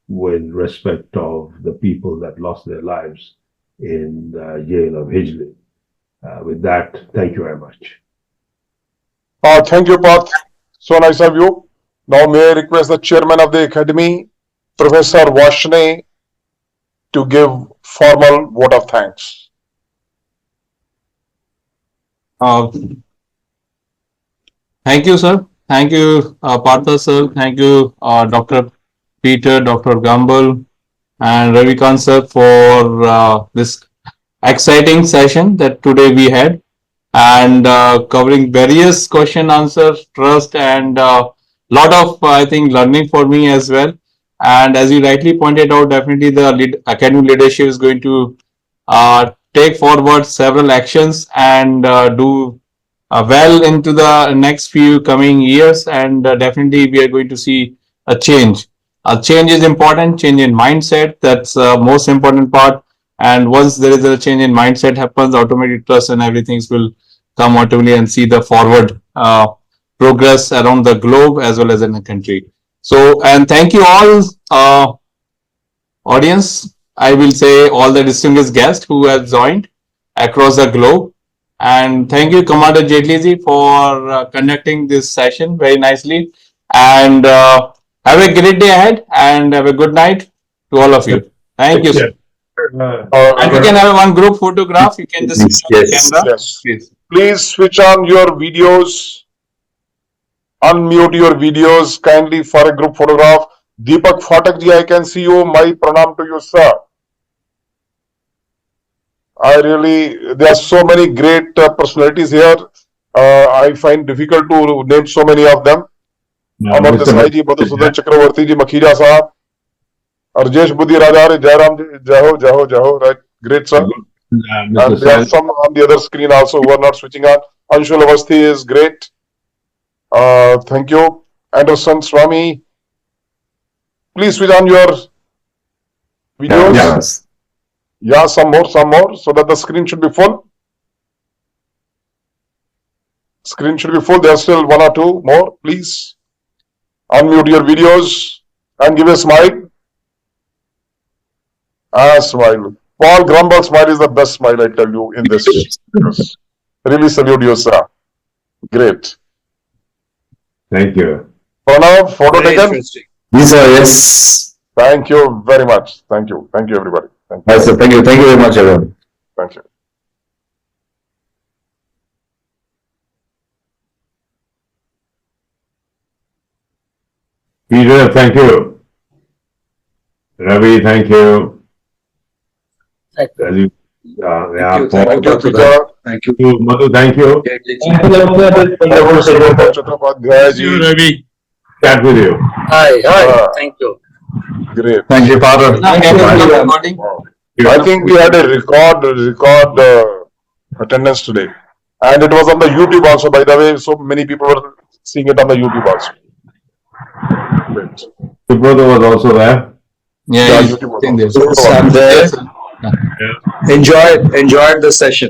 E: with respect of the people that lost their lives in the jail of Hijli. With that, thank you very much.
C: Thank you, Parth. So nice of you. Now may I request the chairman of the academy, Professor Vashne, to give formal vote of thanks.
A: Thank you, sir. Thank you, Partha sir. Thank you, Dr. Peter, Dr. Gromball, and Ravi Kant sir for this exciting session that today we had, and covering various question answers, trust, and lot of I think learning for me as well. And as you rightly pointed out, definitely the academic leadership is going to take forward several actions and do well into the next few coming years, and definitely we are going to see a change. A change is important, change in mindset, that's the most important part. And once there is a change in mindset happens, automatic trust and everything will come automatically, and see the forward progress around the globe as well as in the country. So, and thank you all, audience. I will say all the distinguished guests who have joined across the globe. And thank you, Commander Jaitly ji, for conducting this session very nicely. And have a great day ahead, and have a good night to all of you. Thank you, sir. And we can have one group photograph. You can just switch on the camera.
C: Yes. Please switch on your videos. Unmute your videos kindly for a group photograph. Deepak Phatak ji, I can see you. My pranam to you, sir. There are so many great personalities here. I find difficult to name so many of them. Amar Desai ji, Madhusudan Chakravarti ji, Makhija sahab, Arjesh Buddhi Raja, Jairam ji, Jaho, right? Great, sir. And there are some on the other screen also who are not switching on. Anshul Avasthi is great. Thank you. Anderson Swami. Please switch on your videos.
B: Yes.
C: Yeah, some more, so that the screen should be full. Screen should be full. There are still 1 or 2 more. Please unmute your videos and give a smile. Smile. Paul Gromball's smile is the best smile, I tell you, in this. Really salute you, sir. Great.
E: Thank you.
C: Pranav, photo taken?
B: Yes, sir. Yes.
C: Thank you very much. Thank you. Thank you, everybody. Thank you.
B: Yes, sir. Thank you. Thank you very much, everyone.
C: Thank you.
E: Peter, thank you. Ravi, thank you.
F: Thank you.
E: Ravi,
B: Thank you.
C: Thank you, Peter.
B: Thank you.
E: Madhu, thank you.
C: Chatropadhyaya ji.
A: Ravi.
E: Chat with you.
F: Hi, thank you.
C: Great.
B: Thank you, Father.
C: Wow. I think we had a record attendance today, and it was on the YouTube also. By the way, so many people were seeing it on the YouTube also. Great.
E: Subodha was also there.
A: Yeah,
C: YouTube was also.
B: Yes, I'm there.
D: Enjoyed the session.